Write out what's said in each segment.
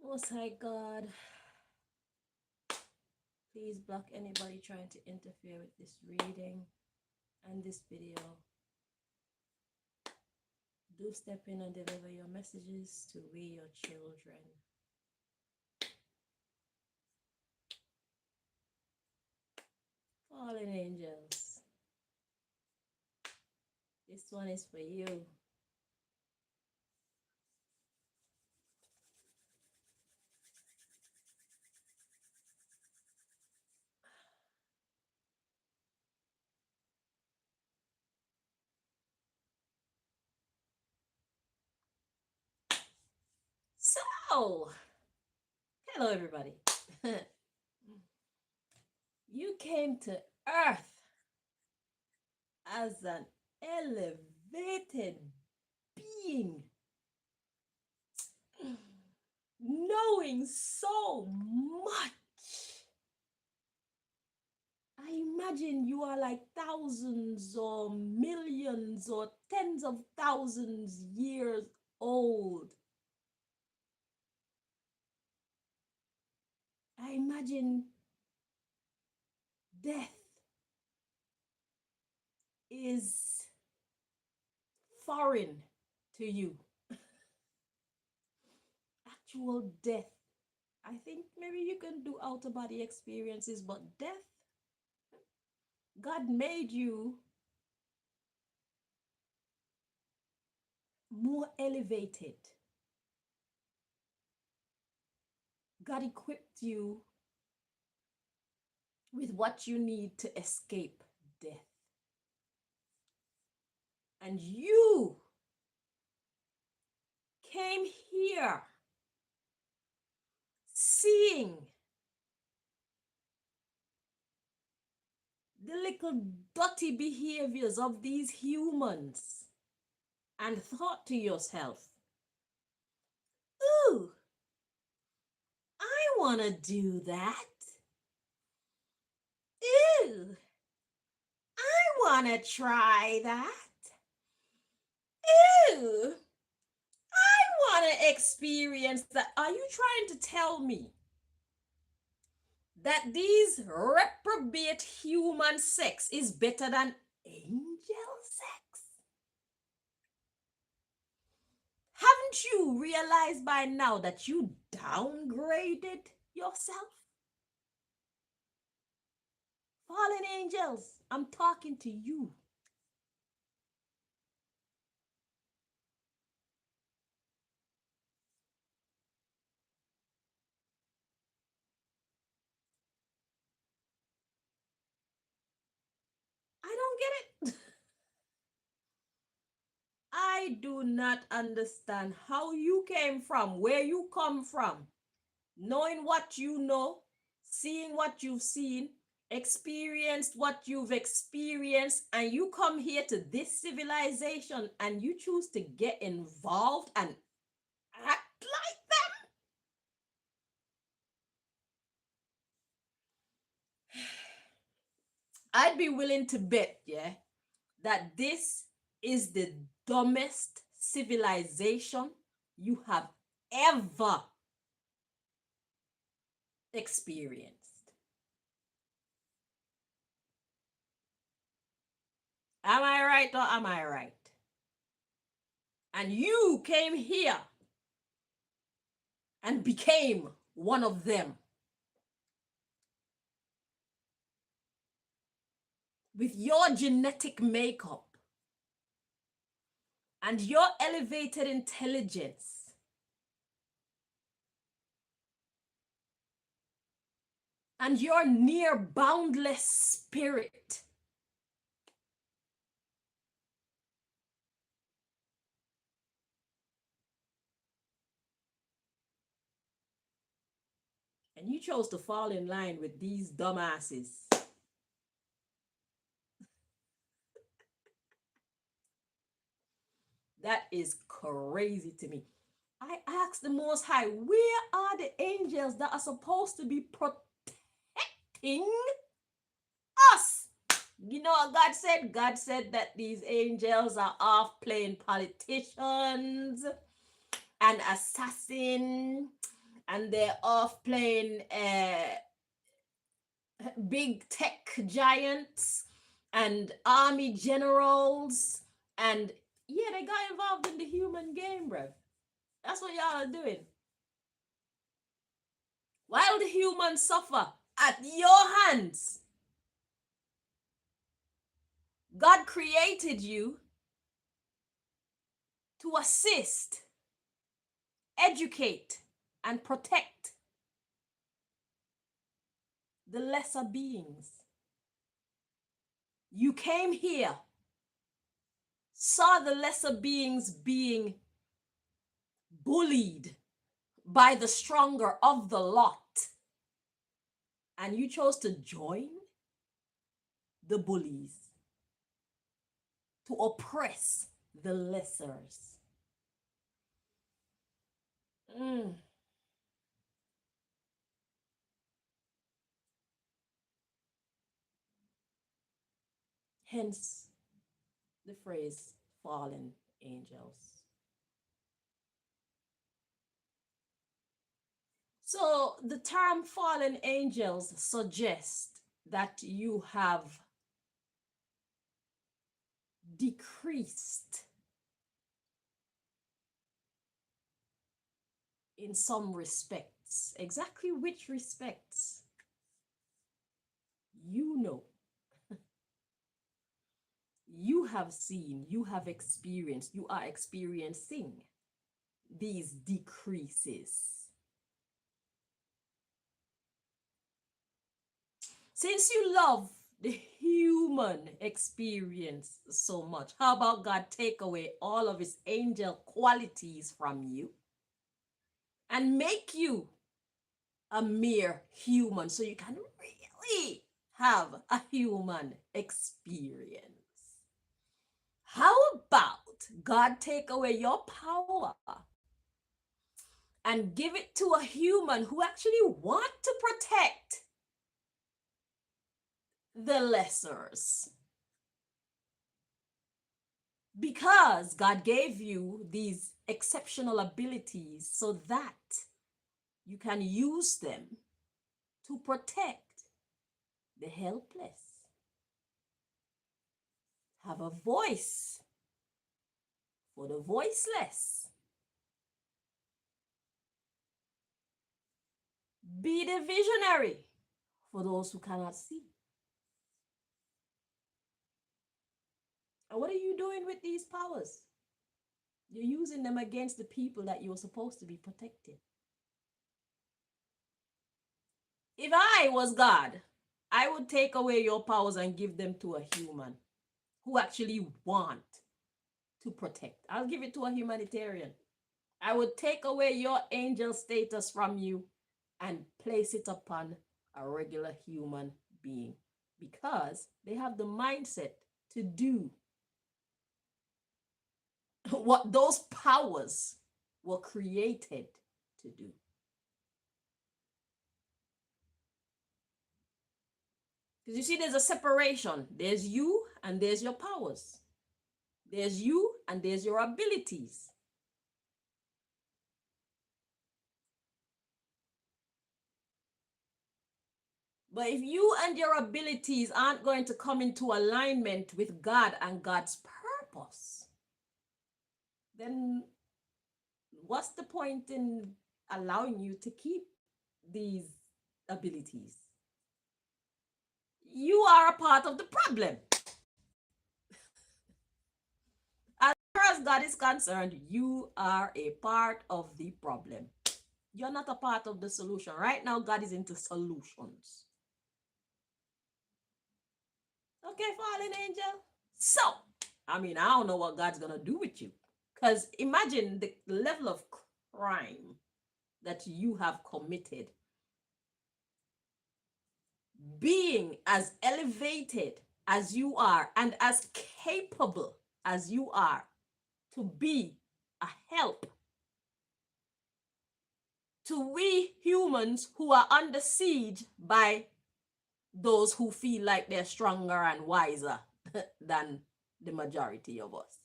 Most High God, please block anybody trying to interfere with this reading and this video. Do step in and deliver your messages to we, your children. Fallen angels, this one is for you. So, hello everybody. You came to Earth as an elevated being, knowing so much. I imagine you are like thousands or millions or tens of thousands years old. I imagine death is foreign to you. Actual death. I think maybe you can do outer body experiences, but death, God made you more elevated. God equipped you with what you need to escape death. And you came here seeing the little dirty behaviors of these humans and thought to yourself, ooh, I want to do that. Ooh, I want to try that. Ooh, I want to experience that. Are you trying to tell me that these reprobate human sex is better than angel sex? Haven't you realized by now that you downgraded yourself? Fallen angels, I'm talking to you. I don't get it. I do not understand how you came from, where you come from, knowing what you know, seeing what you've seen, experienced what you've experienced, and you come here to this civilization and you choose to get involved and act like them. I'd be willing to bet, yeah, that this is the dumbest civilization you have ever experienced. Am I right or am I right? And you came here and became one of them with your genetic makeup and your elevated intelligence and your near boundless spirit. And you chose to fall in line with these dumbasses. That is crazy to me. I asked the Most High, where are the angels that are supposed to be protecting us? You know what God said? God said that these angels are off playing politicians and assassin and they're off playing big tech giants and army generals, and yeah, they got involved in the human game, bro. That's what y'all are doing. While the humans suffer at your hands, God created you to assist, educate, and protect the lesser beings. You came here, saw the lesser beings being bullied by the stronger of the lot, and you chose to join the bullies to oppress the lessers. Mm. Hence the phrase fallen angels. So the term fallen angels suggests that you have decreased in some respects. Exactly which respects? You know. You have seen, you have experienced, you are experiencing these decreases. Since you love the human experience so much, how about God take away all of his angel qualities from you and make you a mere human so you can really have a human experience? How about God take away your power and give it to a human who actually want to protect the lessers? Because God gave you these exceptional abilities so that you can use them to protect the helpless. Have a voice for the voiceless. Be the visionary for those who cannot see. And what are you doing with these powers? You're using them against the people that you're supposed to be protecting. If I was God, I would take away your powers and give them to a human who actually want to protect. I'll give it to a humanitarian. I would take away your angel status from you and place it upon a regular human being because they have the mindset to do what those powers were created to do. Because you see, there's a separation. There's you and there's your powers. There's you and there's your abilities. But if you and your abilities aren't going to come into alignment with God and God's purpose, then what's the point in allowing you to keep these abilities? You are a part of the problem. As far as God is concerned, you are a part of the problem. You're not a part of the solution. Right now, God is into solutions. Okay, fallen angel. So, I don't know what God's going to do with you. Because imagine the level of crime that you have committed. Being as elevated as you are and as capable as you are to be a help to we humans who are under siege by those who feel like they're stronger and wiser than the majority of us.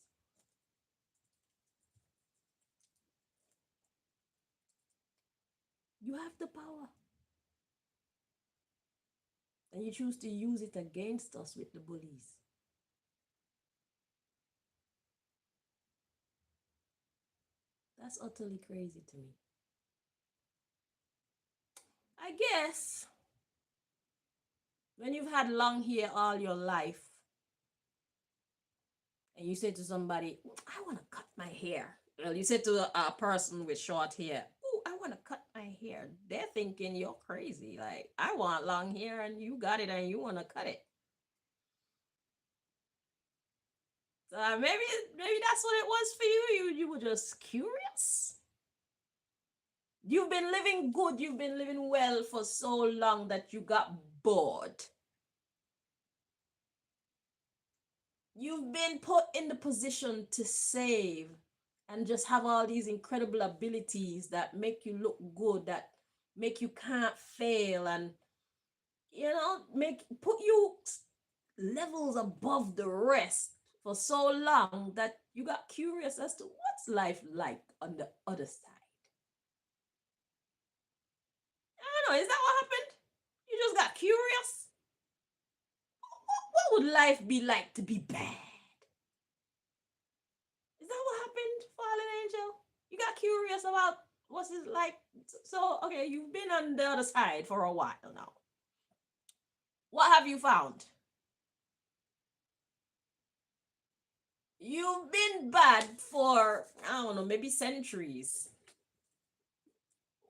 You have the power. And you choose to use it against us with the bullies. That's utterly crazy to me. I guess when you've had long hair all your life and you say to somebody, I want to cut my hair. Well, you say to a person with short hair, oh, I want to cut my hair. They're thinking you're crazy. Like, I want long hair and you got it and you want to cut it. So maybe that's what it was for you. You were just curious. You've been living good, you've been living well for so long that you got bored. You've been put in the position to save and just have all these incredible abilities that make you look good, that make you can't fail, and make put you levels above the rest for so long that you got curious as to what's life like on the other side. I don't know, is that what happened? You just got curious? What would life be like to be bad? Is that what happened, fallen angel? You got curious about what's it like? So, okay, you've been on the other side for a while now. What have you found? You've been bad for, I don't know, maybe centuries.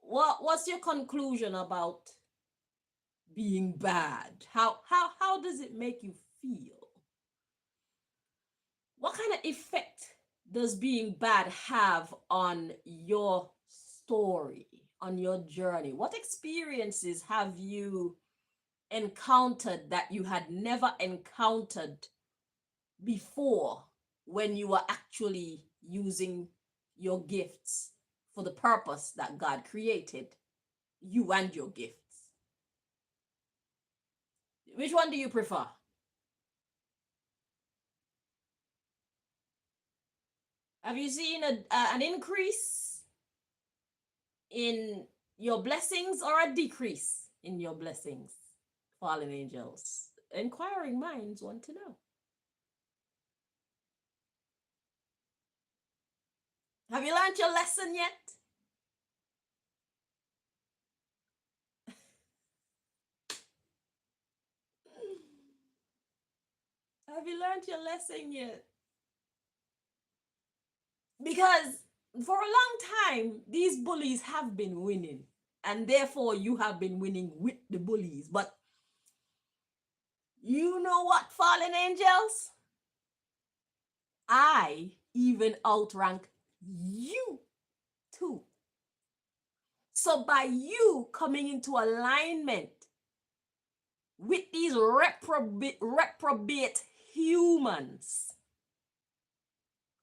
What's your conclusion about being bad? How does it make you feel? What kind of effect does being bad have on your story, on your journey? What experiences have you encountered that you had never encountered before when you were actually using your gifts for the purpose that God created you and your gifts? Which one do you prefer? Have you seen an increase in your blessings or a decrease in your blessings, fallen angels? Inquiring minds want to know. Have you learned your lesson yet? Have you learned your lesson yet? Because for a long time, these bullies have been winning, and therefore you have been winning with the bullies. But you know what, fallen angels? I even outrank you too. So by you coming into alignment with these reprobate humans,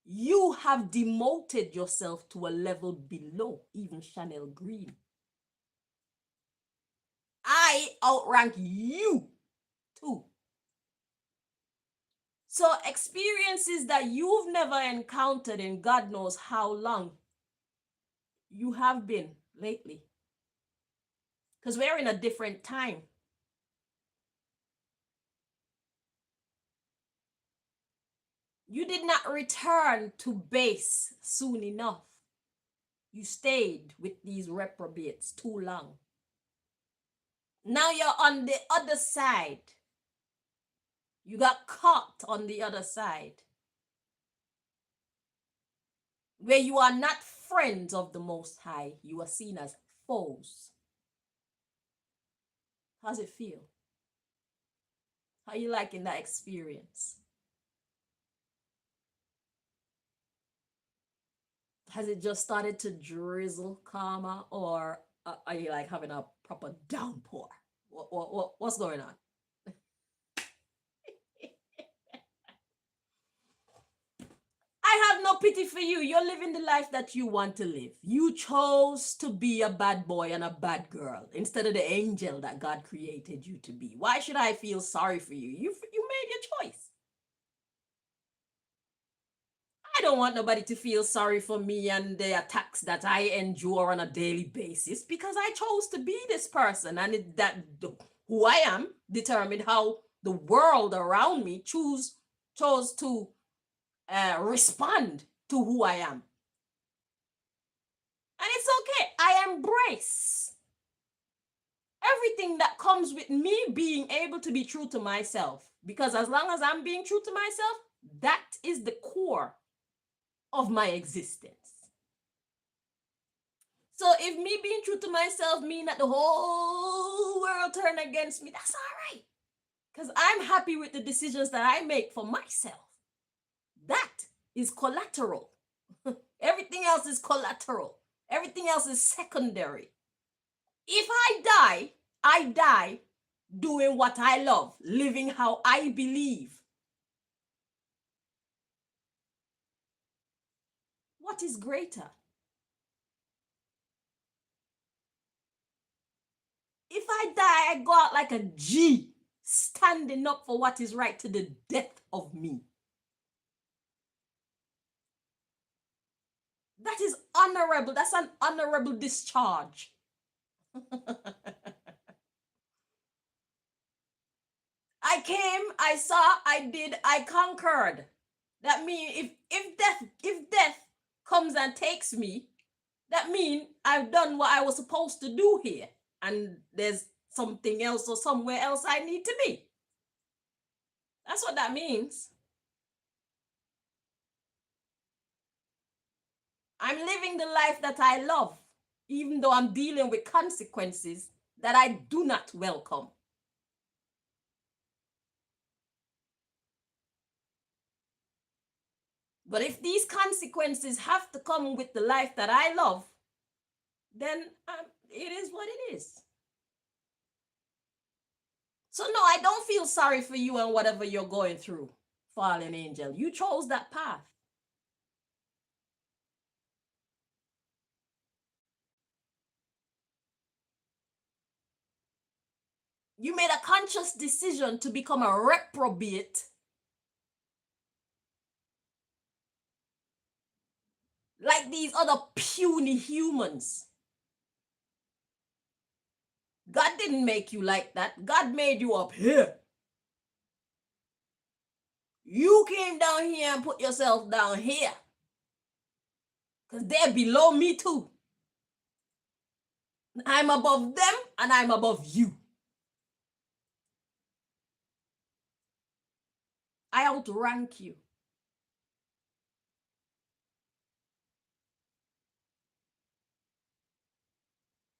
you have demoted yourself to a level below even Chanel Green. I outrank you too. So experiences that you've never encountered in God knows how long you have been lately. Because we're in a different time. You did not return to base soon enough. You stayed with these reprobates too long. Now you're on the other side. You got caught on the other side, where you are not friends of the Most High. You are seen as foes. How's it feel? How you liking that experience? Has it just started to drizzle, karma, or are you like having a proper downpour? What's going on? I have no pity for you. You're living the life that you want to live. You chose to be a bad boy and a bad girl instead of the angel that God created you to be. Why should I feel sorry for you? You made your choice. I don't want nobody to feel sorry for me and the attacks that I endure on a daily basis, because I chose to be this person, and who I am determined how the world around me chose to respond to who I am. And it's okay. I embrace everything that comes with me being able to be true to myself. Because as long as I'm being true to myself, that is the core of my existence. So if me being true to myself mean that the whole world turn against me, that's all right. Because I'm happy with the decisions that I make for myself. That is collateral. Everything else is collateral. Everything else is secondary. If I die doing what I love, living how I believe. What is greater? If I die, I go out like a G, standing up for what is right to the death of me. That is honorable. That's an honorable discharge. I came, I saw, I did, I conquered. That means if death comes and takes me, that means I've done what I was supposed to do here, and there's something else or somewhere else I need to be. That's what that means. I'm living the life that I love, even though I'm dealing with consequences that I do not welcome. But if these consequences have to come with the life that I love, then it is what it is. So no, I don't feel sorry for you and whatever you're going through, fallen angel. You chose that path. You made a conscious decision to become a reprobate, like these other puny humans. God didn't make you like that. God made you up here. You came down here and put yourself down here, because they're below me too. I'm above them and I'm above you. I outrank you.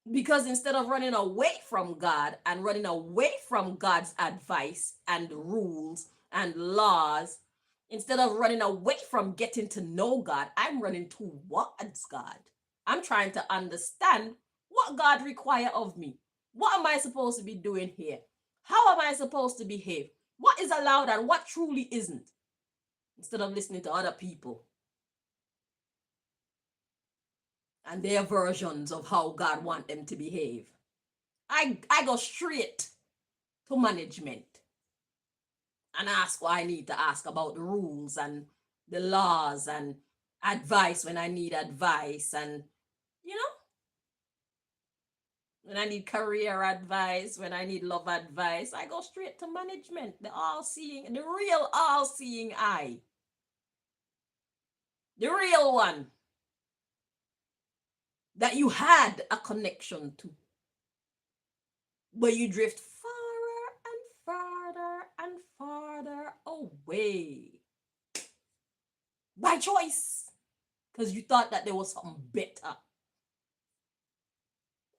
Because instead of running away from God and running away from God's advice and rules and laws, instead of running away from getting to know God, I'm running towards God. I'm trying to understand what God requires of me. What am I supposed to be doing here? How am I supposed to behave? What is allowed and what truly isn't? Instead of listening to other people and their versions of how God wants them to behave. I go straight to management and ask what I need to ask about the rules and the laws and advice when I need advice, and you know, when I need career advice, when I need love advice, I go straight to management, the all-seeing, the real all-seeing eye, the real one that you had a connection to, but you drift farther and farther away by choice, because you thought that there was something better.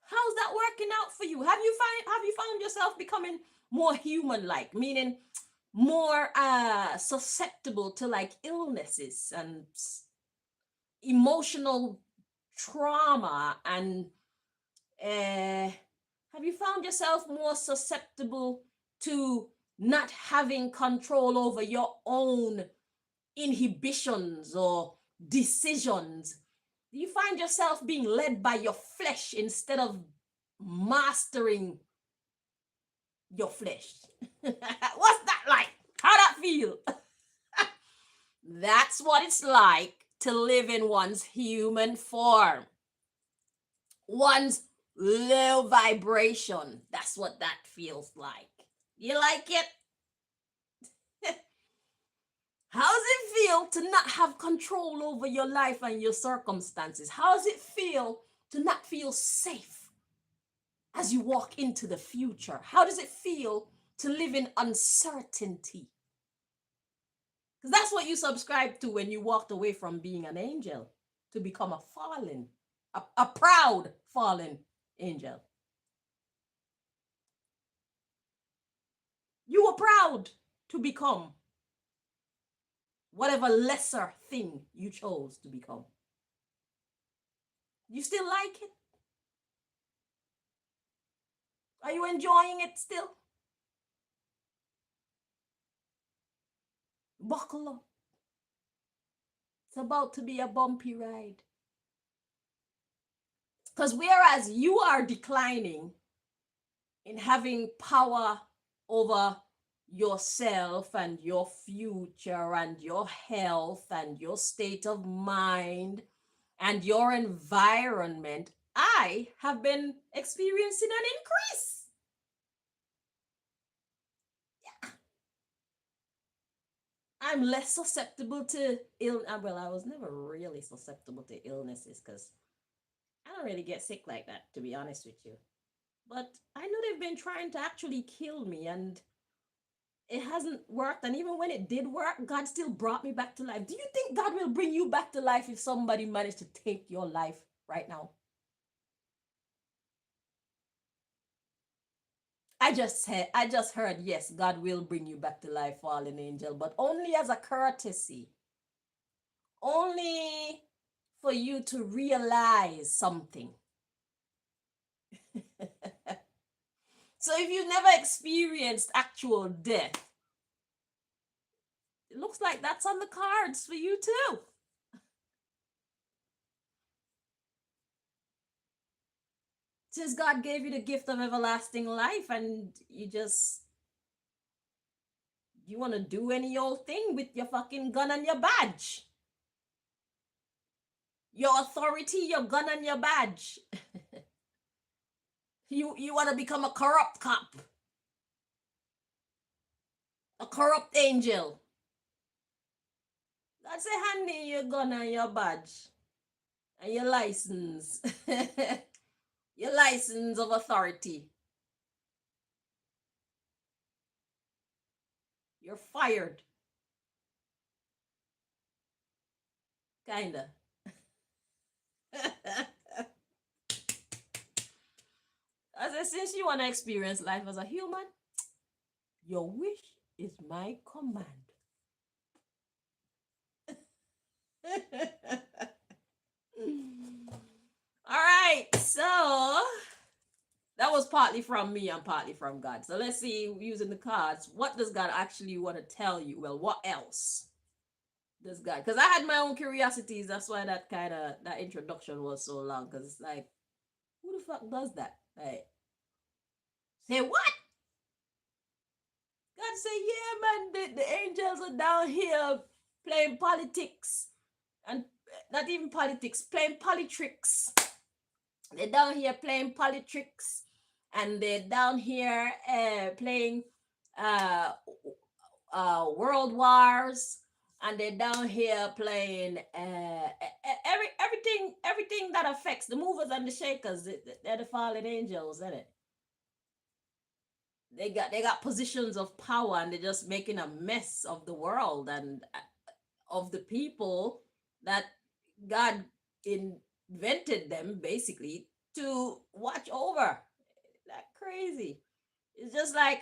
How's that working out for you? Have you found yourself becoming more human-like, meaning more susceptible to like illnesses and emotional trauma, and have you found yourself more susceptible to not having control over your own inhibitions or decisions? Do you find yourself being led by your flesh instead of mastering your flesh? What's that like? How that feel? That's what it's like to live in one's human form, one's low vibration. That's what that feels like. You like it? How does it feel to not have control over your life and your circumstances? How does it feel to not feel safe as you walk into the future? How does it feel to live in uncertainty? Because that's what you subscribed to when you walked away from being an angel to become a fallen, a proud fallen angel. You were proud to become whatever lesser thing you chose to become. You still like it? Are you enjoying it still? Buckle up. It's about to be a bumpy ride. Because whereas you are declining in having power over yourself and your future and your health and your state of mind and your environment, I have been experiencing an increase. Yeah. I'm less susceptible to well, I was never really susceptible to illnesses because I don't really get sick like that, to be honest with you. But I know they've been trying to actually kill me and it hasn't worked. And even when it did work, God still brought me back to life. Do you think God will bring you back to life if somebody managed to take your life right now? I just heard, yes, God will bring you back to life, fallen angel, but only as a courtesy. Only for you to realize something. So if you've never experienced actual death, it looks like that's on the cards for you too. Since God gave you the gift of everlasting life and you want to do any old thing with your fucking gun and your badge. Your authority, your gun and your badge. You want to become a corrupt cop. A corrupt angel. That's a hand in your gun and your badge. And your license. Your license of authority. You're fired. Kinda. I said, since you want to experience life as a human, your wish is my command. All right, so that was partly from me and partly from God. So let's see, using the cards, what does God actually want to tell you? Well, what else does God? Because I had my own curiosities. That's why that introduction was so long. Because it's like, who the fuck does that? Like, say what? God say, yeah, man, the angels are down here playing politics and not even politics, playing politricks. They're down here playing politricks and they're down here playing uh, world wars and they're down here playing everything that affects the movers and the shakers. They're the fallen angels, isn't it? They got positions of power and they're just making a mess of the world and of the people that God invented them basically to watch over. That crazy. It's just like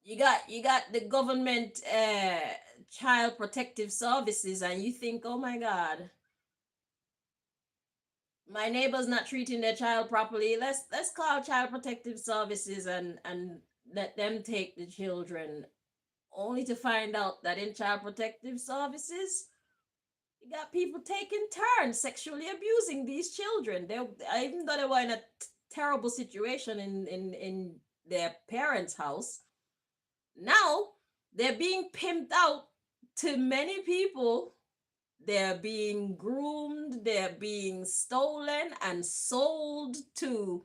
you got the government child protective services and you think, oh my God, my neighbor's not treating their child properly. Let's call child protective services and let them take the children, only to find out that in child protective services you got people taking turns sexually abusing these children. They even though they were in a terrible situation in their parents' house, now they're being pimped out to many people, they're being groomed, they're being stolen and sold to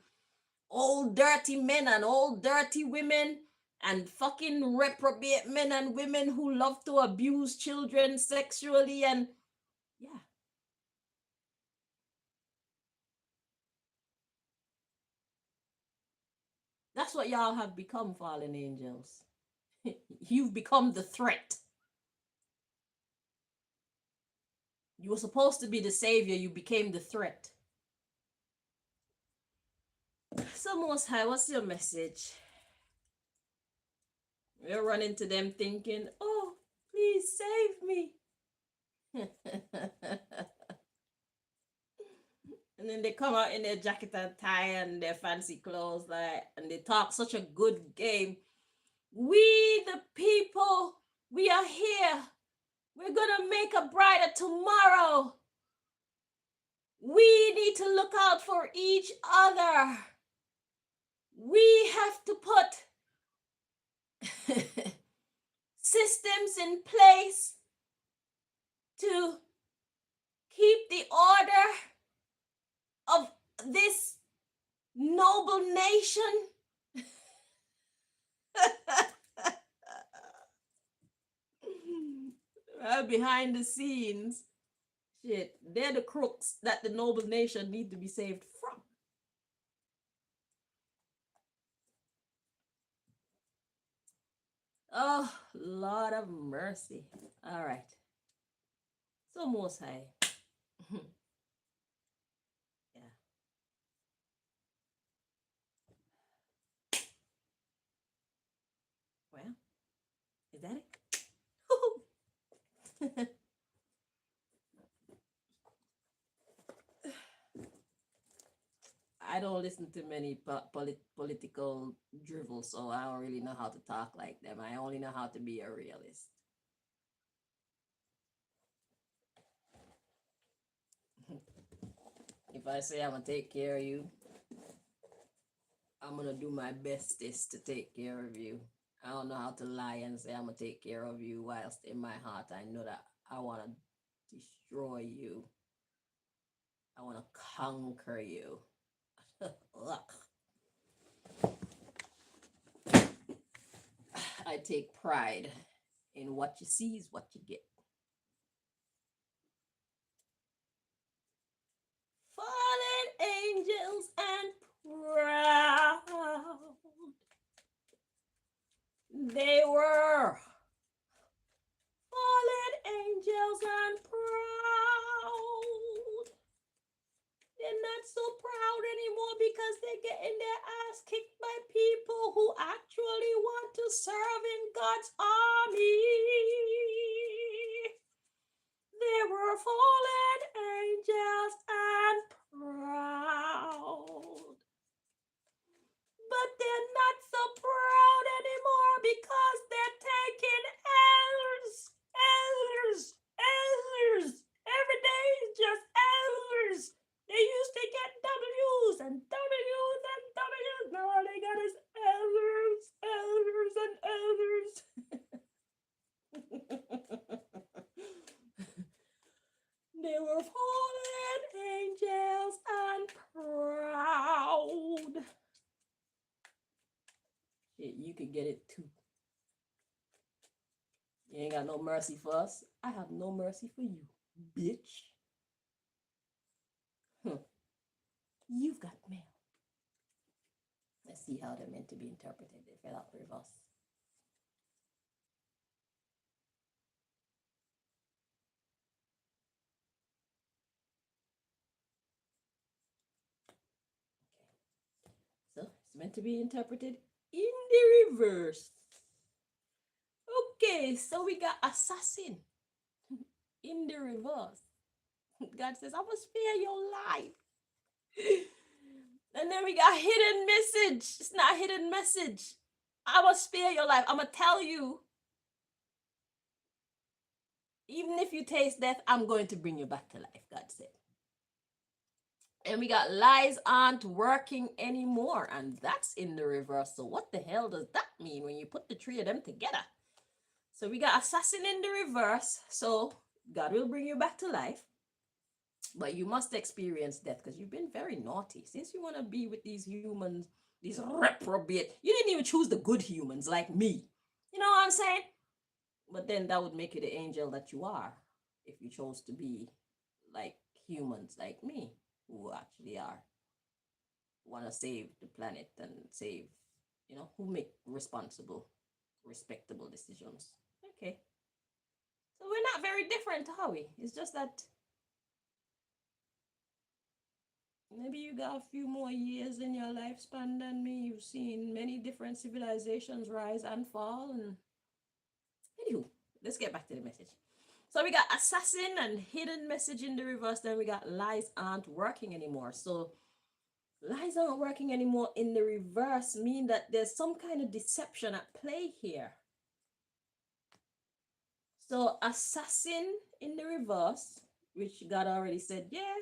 old dirty men and old dirty women and fucking reprobate men and women who love to abuse children sexually. And yeah, that's what y'all have become, fallen angels. You've become the threat. You were supposed to be the savior, you became the threat. So, Most High, what's your message? You're running to them thinking, oh, please save me. And then they come out in their jacket and tie and their fancy clothes, like, and they talk such a good game. We, the people, we are here. We're gonna make a brighter tomorrow. We need to look out for each other. We have to put systems in place to keep the order of this noble nation. Behind the scenes, shit, they're the crooks that the noble nation need to be saved from. Oh, Lord of mercy. All right. So, Most High. Yeah. Well, is that it? I don't listen to many political drivel, so I don't really know how to talk like them. I only know how to be a realist. If I say I'm gonna take care of you, I'm gonna do my bestest to take care of you. I don't know how to lie and say I'm gonna take care of you, whilst in my heart I know that I wanna destroy you. I wanna conquer you. I take pride in what you see is what you get. Fallen angels and proud. They were fallen angels and proud. They're not so proud anymore because they're getting their ass kicked by people who actually want to serve in God's army. They were fallen angels and proud. But they're not so proud anymore because they're taking L's. L's. L's. Every day is just L's. They used to get W's and W's and W's. Now all they got is L's, L's, and L's. They were fallen angels and proud. You could get it too. You ain't got no mercy for us. I have no mercy for you, bitch. You've got mail. Let's see how they're meant to be interpreted. They fell out reverse. Okay. So it's meant to be interpreted in the reverse. Okay, so we got assassin in the reverse. God says, I'm gonna spare your life. And then we got hidden message. It's not hidden message. I'm gonna spare your life. I'm gonna tell you, even if you taste death, I'm going to bring you back to life, God said. And we got lies aren't working anymore, and that's in the reverse. So what the hell does that mean when you put the three of them together? So we got assassin in the reverse. So God will bring you back to life, but you must experience death because you've been very naughty. Since you want to be with these humans, these reprobate, you didn't even choose the good humans like me. You know what I'm saying? But then that would make you the angel that you are if you chose to be like humans like me, who actually are want to save the planet and save, who make responsible, respectable decisions. Okay. So we're not very different, are we? It's just that maybe you got a few more years in your lifespan than me. You've seen many different civilizations rise and fall. And anywho, let's get back to the message. So we got assassin and hidden message in the reverse. Then we got lies aren't working anymore. So lies aren't working anymore in the reverse mean that there's some kind of deception at play here. So assassin in the reverse, which God already said, yeah,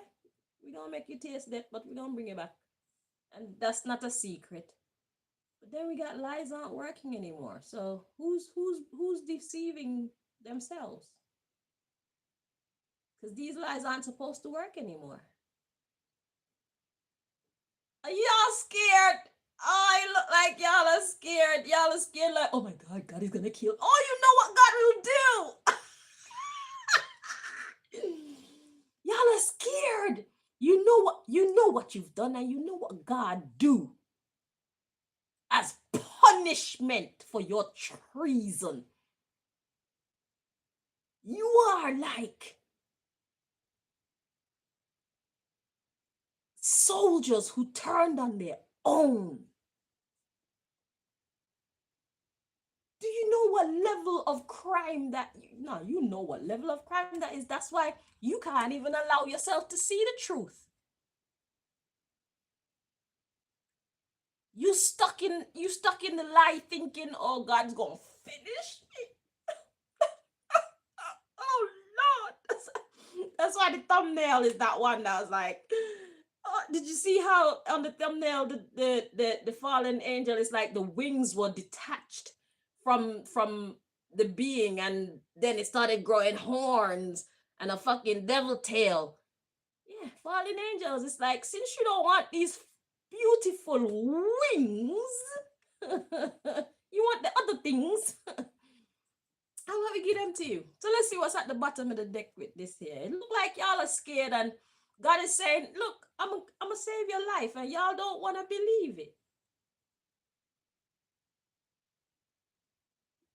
we're gonna make you taste death, but we're gonna bring you back. And that's not a secret. But then we got lies aren't working anymore. So who's deceiving themselves? Because these lies aren't supposed to work anymore. Are y'all scared? Oh, you look like y'all are scared. Y'all are scared like, oh my God, God is gonna kill. Oh, you know what God will do. Y'all are scared. You know what you've done, and you know what God do as punishment for your treason. You are like soldiers who turned on their own. Do you know what level of crime that no, you know what level of crime that is? That's why you can't even allow yourself to see the truth. You stuck in the lie thinking, oh, God's gonna finish me. Oh Lord. That's why the thumbnail is that one that was like, oh, did you see how on the thumbnail the fallen angel is like the wings were detached from the being, and then it started growing horns and a fucking devil tail. Yeah, fallen angels. It's like, since you don't want these beautiful wings, you want the other things. How about we give them to you? So let's see what's at the bottom of the deck with this here. It look like y'all are scared, and God is saying, look, I'm gonna save your life, and y'all don't want to believe it.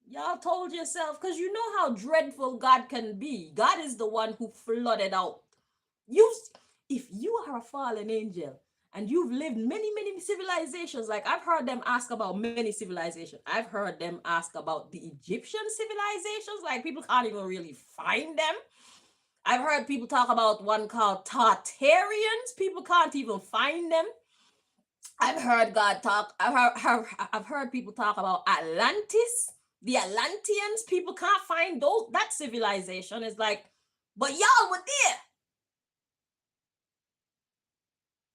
Y'all told yourself, because you know how dreadful God can be. God is the one who flooded out. If you are a fallen angel and you've lived many civilizations, like I've heard them ask about many civilizations. I've heard them ask about the Egyptian civilizations, like people can't even really find them. I've heard people talk about one called Tartarians. People can't even find them. I've heard God talk. I've heard people talk about Atlantis, the Atlanteans. People can't find that civilization. It's like, but y'all were there.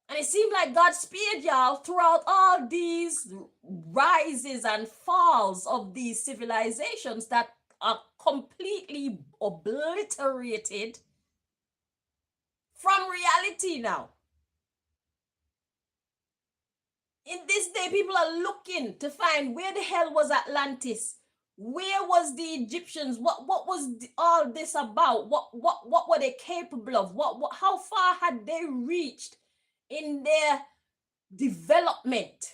And it seemed like God spared y'all throughout all these rises and falls of these civilizations that are completely obliterated from reality now. In this day, people are looking to find where the hell was Atlantis? Where was the Egyptians? What was all this about? What were they capable of? What how far had they reached in their development?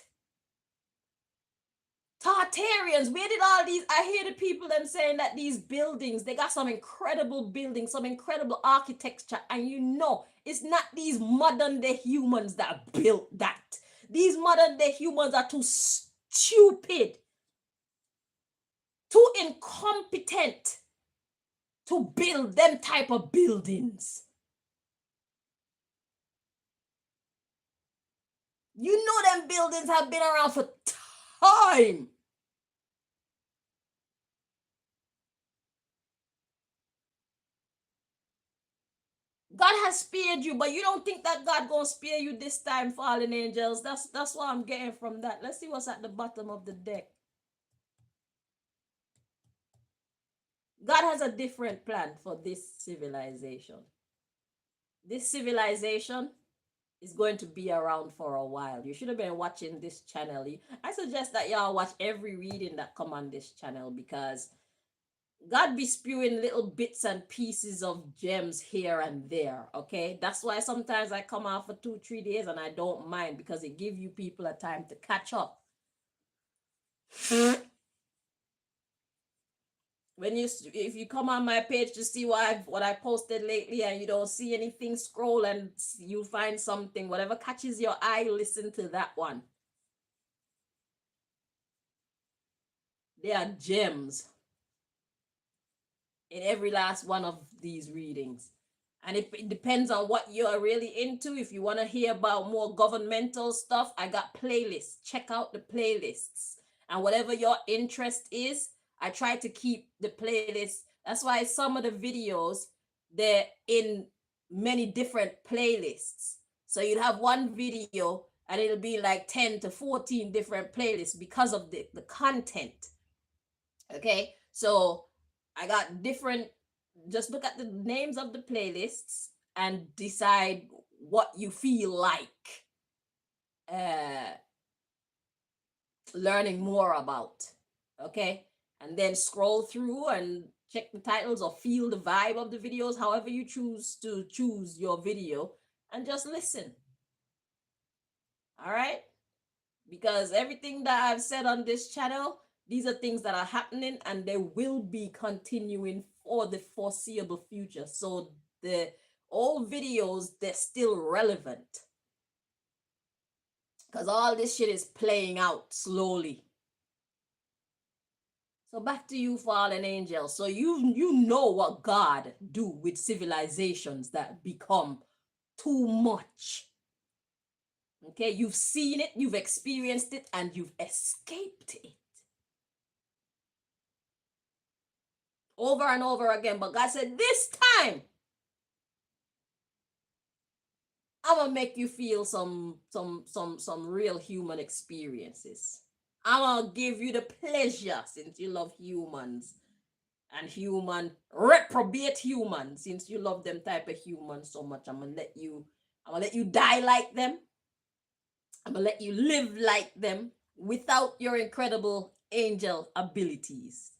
Tartarians, where did all these? I hear the people them saying that these buildings, they got some incredible buildings, some incredible architecture, and it's not these modern day humans that built that. These modern day humans are too stupid, too incompetent to build them type of buildings. You know them buildings have been around for time. God has spared you, but you don't think that God gonna spare you this time, fallen angels. That's what I'm getting from that. Let's see what's at the bottom of the deck. God has a different plan for this civilization. This civilization is going to be around for a while. You should have been watching this channel. I suggest that y'all watch every reading that come on this channel, because God be spewing little bits and pieces of gems here and there, okay? That's why sometimes I come out for 2-3 days and I don't mind, because it gives you people a time to catch up. When if you come on my page to see what I posted lately and you don't see anything, scroll and you find something, whatever catches your eye, listen to that one. They are gems in every last one of these readings. And it depends on what you're really into. If you want to hear about more governmental stuff, I got playlists. Check out the playlists. And whatever your interest is, I try to keep the playlist. That's why some of the videos, they're in many different playlists. So you'd have one video and it'll be like 10 to 14 different playlists because of the content. Okay, so I got different, just look at the names of the playlists and decide what you feel like learning more about. Okay, and then scroll through and check the titles or feel the vibe of the videos, however you choose to choose your video, and just listen. All right, because everything that I've said on this channel, these are things that are happening and they will be continuing for the foreseeable future. So the old videos, they're still relevant, because all this shit is playing out slowly. So back to you, fallen angels. So you know what God do with civilizations that become too much. Okay, you've seen it, you've experienced it, and you've escaped it over and over again. But God said, this time I'm gonna make you feel some real human experiences. I'm gonna give you the pleasure, since you love humans and reprobate humans, since you love them type of humans so much. I'm gonna let you die like them. I'm gonna let you live like them without your incredible angel abilities.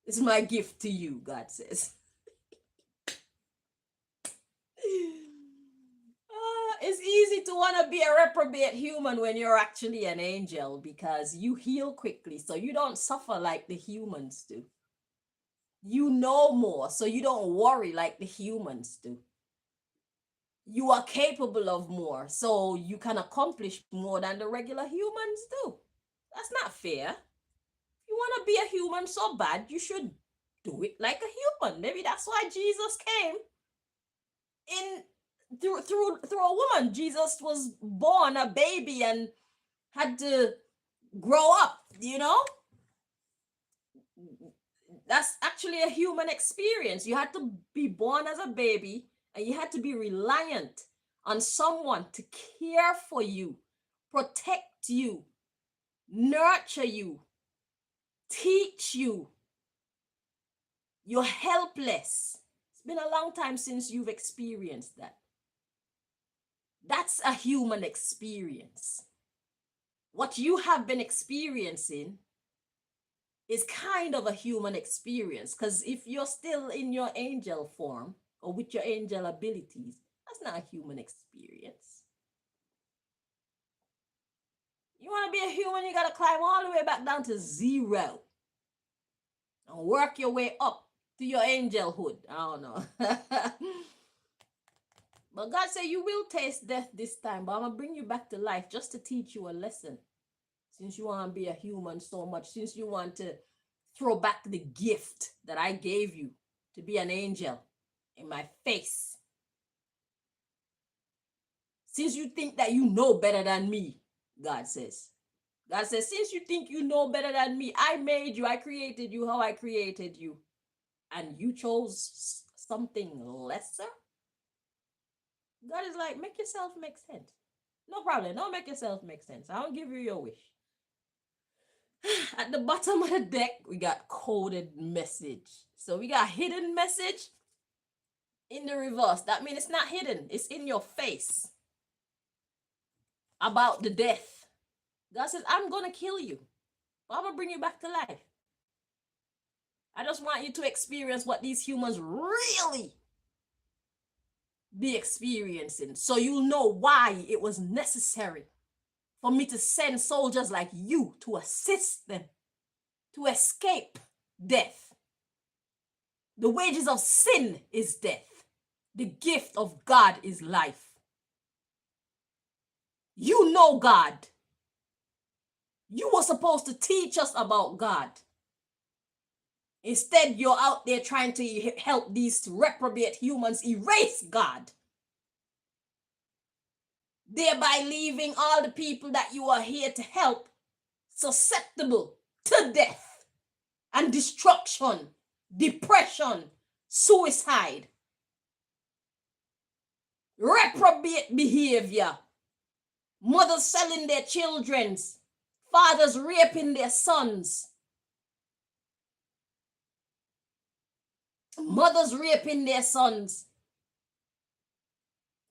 It's my gift to you, God says. It's easy to want to be a reprobate human when you're actually an angel, because you heal quickly, so you don't suffer like the humans do. You know more, so you don't worry like the humans do. You are capable of more, so you can accomplish more than the regular humans do. That's not fair. If you want to be a human so bad, you should do it like a human. Maybe that's why Jesus came in through a woman. Jesus was born a baby and had to grow up, that's actually a human experience. You had to be born as a baby and you had to be reliant on someone to care for you, protect you, nurture you, teach you. You're helpless. It's been a long time since you've experienced that. That's a human experience. What you have been experiencing is kind of a human experience, because if you're still in your angel form or with your angel abilities, that's not a human experience. You want to be a human, you got to climb all the way back down to zero and work your way up to your angelhood. I don't know. But God said you will taste death this time, but I'm going to bring you back to life just to teach you a lesson. Since you want to be a human so much, since you want to throw back the gift that I gave you to be an angel in my face. Since you think that you know better than me, God says. God says, since you think you know better than me, I made you, I created you how I created you, and you chose something lesser? God is like, make yourself make sense. No problem. Don't make yourself make sense. I don't give you your wish. At the bottom of the deck, we got coded message. So we got hidden message in the reverse. That means it's not hidden. It's in your face. About the death. God says, I'm going to kill you. But I'm going to bring you back to life. I just want you to experience what these humans really be experiencing. So you'll know why it was necessary for me to send soldiers like you to assist them to escape death. The wages of sin is death. The gift of God is life. You know God. You were supposed to teach us about God. Instead, you're out there trying to help these reprobate humans erase God, thereby leaving all the people that you are here to help susceptible to death and destruction, depression, suicide, reprobate behavior, mothers selling their children, fathers raping their sons, mothers raping their sons,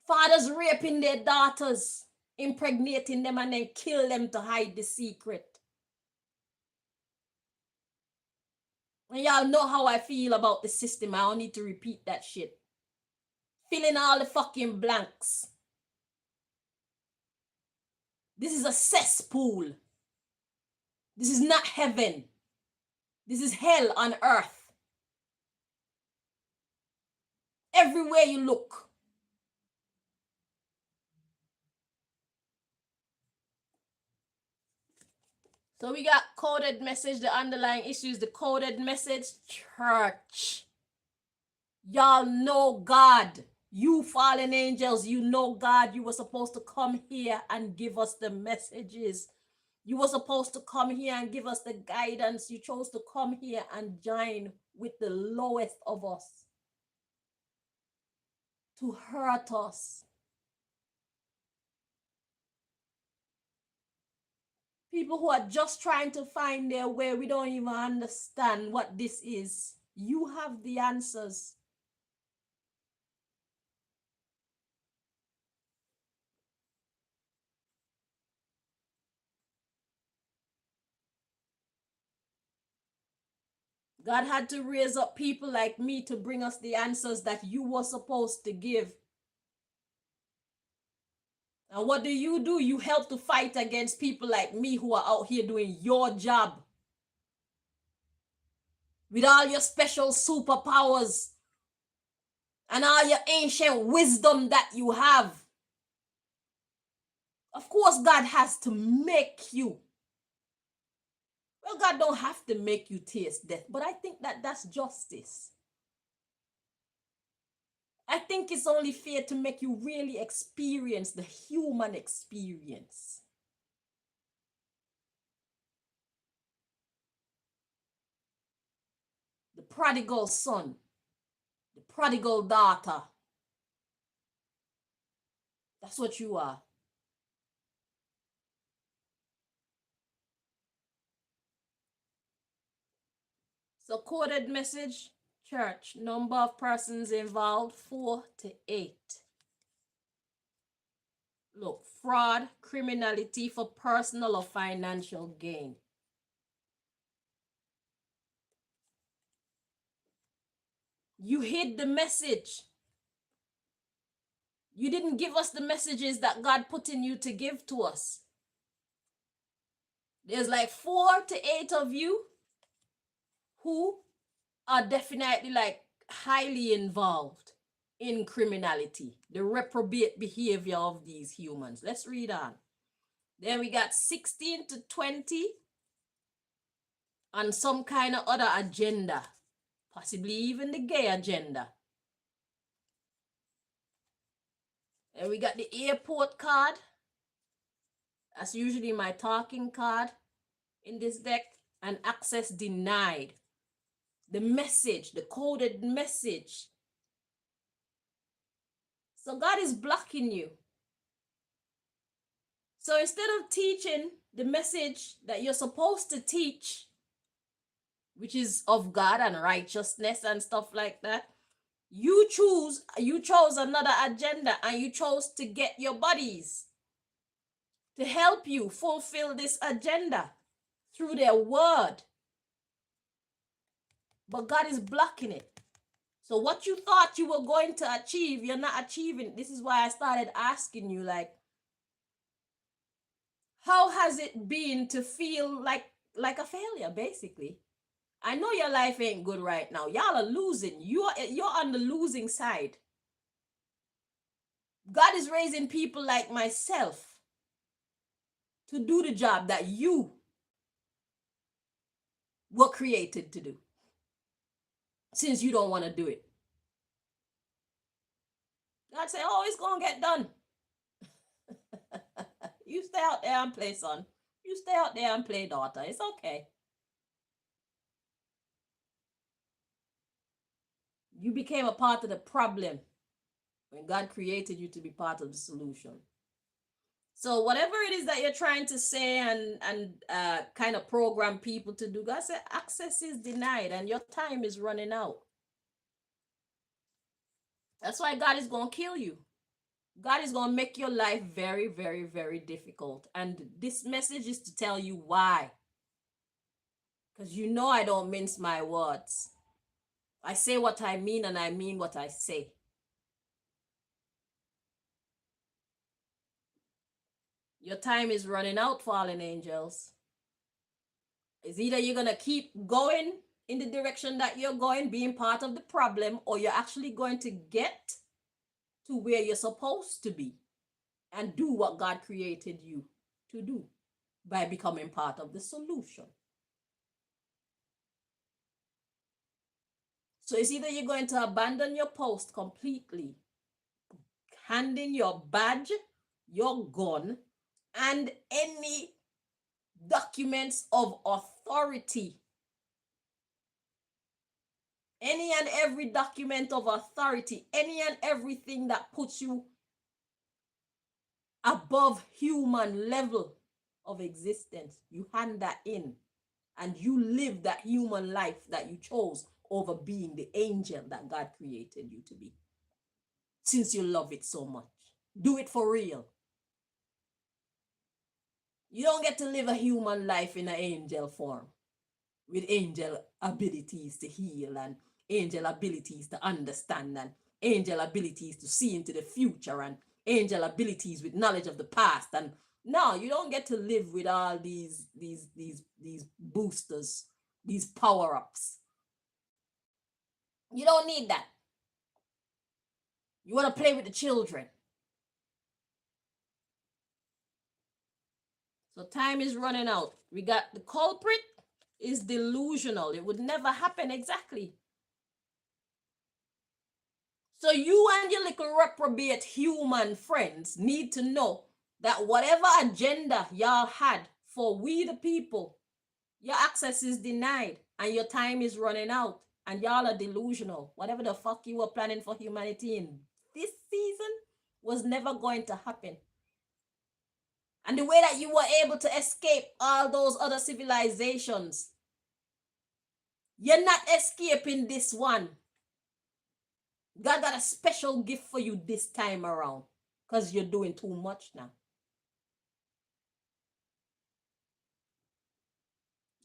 fathers raping their daughters, impregnating them and then kill them to hide the secret. And y'all know how I feel about the system. I don't need to repeat that shit. Fill in all the fucking blanks. This is a cesspool. This is not heaven. This is hell on earth. Everywhere you look. So we got coded message, the underlying issues, the coded message, church. Y'all know God. You fallen angels, you know God. You were supposed to come here and give us the messages. You were supposed to come here and give us the guidance. You chose to come here and join with the lowest of us to hurt us. People who are just trying to find their way, we don't even understand what this is. You have the answers. God had to raise up people like me to bring us the answers that you were supposed to give. And what do? You help to fight against people like me who are out here doing your job. With all your special superpowers and all your ancient wisdom that you have. Of course, God has to make you. Well, God don't have to make you taste death, but I think that that's justice. I think it's only fair to make you really experience the human experience. The prodigal son, the prodigal daughter. That's what you are. So coded message, church, number of persons involved, 4 to 8. Look, fraud, criminality for personal or financial gain. You hid the message. You didn't give us the messages that God put in you to give to us. There's like 4 to 8 of you who are definitely like highly involved in criminality, the reprobate behavior of these humans. Let's read on. Then we got 16 to 20 on some kind of other agenda, possibly even the gay agenda. And we got the airport card. That's usually my talking card in this deck. And access denied. The message, the coded message. So God is blocking you. So instead of teaching the message that you're supposed to teach, which is of God and righteousness and stuff like that, you chose another agenda, and you chose to get your buddies to help you fulfill this agenda through their word. But God is blocking it. So what you thought you were going to achieve, you're not achieving. This is why I started asking you, like, how has it been to feel like a failure, basically? I know your life ain't good right now. Y'all are losing. You're on the losing side. God is raising people like myself to do the job that you were created to do, since you don't want to do it. God say, oh, it's gonna get done. You stay out there and play, son. You stay out there and play, daughter. It's okay. You became a part of the problem when God created you to be part of the solution. So whatever it is that you're trying to say and kind of program people to do, God said access is denied and your time is running out. That's why God is going to kill you. God is going to make your life very, very, very difficult. And this message is to tell you why. Because you know I don't mince my words. I say what I mean, and I mean what I say. Your time is running out, fallen angels. It's either you're going to keep going in the direction that you're going, being part of the problem, or you're actually going to get to where you're supposed to be and do what God created you to do by becoming part of the solution. So it's either you're going to abandon your post completely, hand in your badge, your gun, and any documents of authority. Any and every document of authority, any and everything that puts you above human level of existence, you hand that in and you live that human life that you chose over being the angel that God created you to be. Since you love it so much, do it for real. You don't get to live a human life in an angel form with angel abilities to heal and angel abilities to understand and angel abilities to see into the future and angel abilities with knowledge of the past. And no, you don't get to live with all these boosters, these power-ups. You don't need that. You want to play with the children. So time is running out. We got the culprit is delusional. It would never happen exactly. So you and your little reprobate human friends need to know that whatever agenda y'all had for we the people, your access is denied and your time is running out and y'all are delusional. Whatever the fuck you were planning for humanity in this season was never going to happen. And the way that you were able to escape all those other civilizations, you're not escaping this one. God got a special gift for you this time around because you're doing too much now.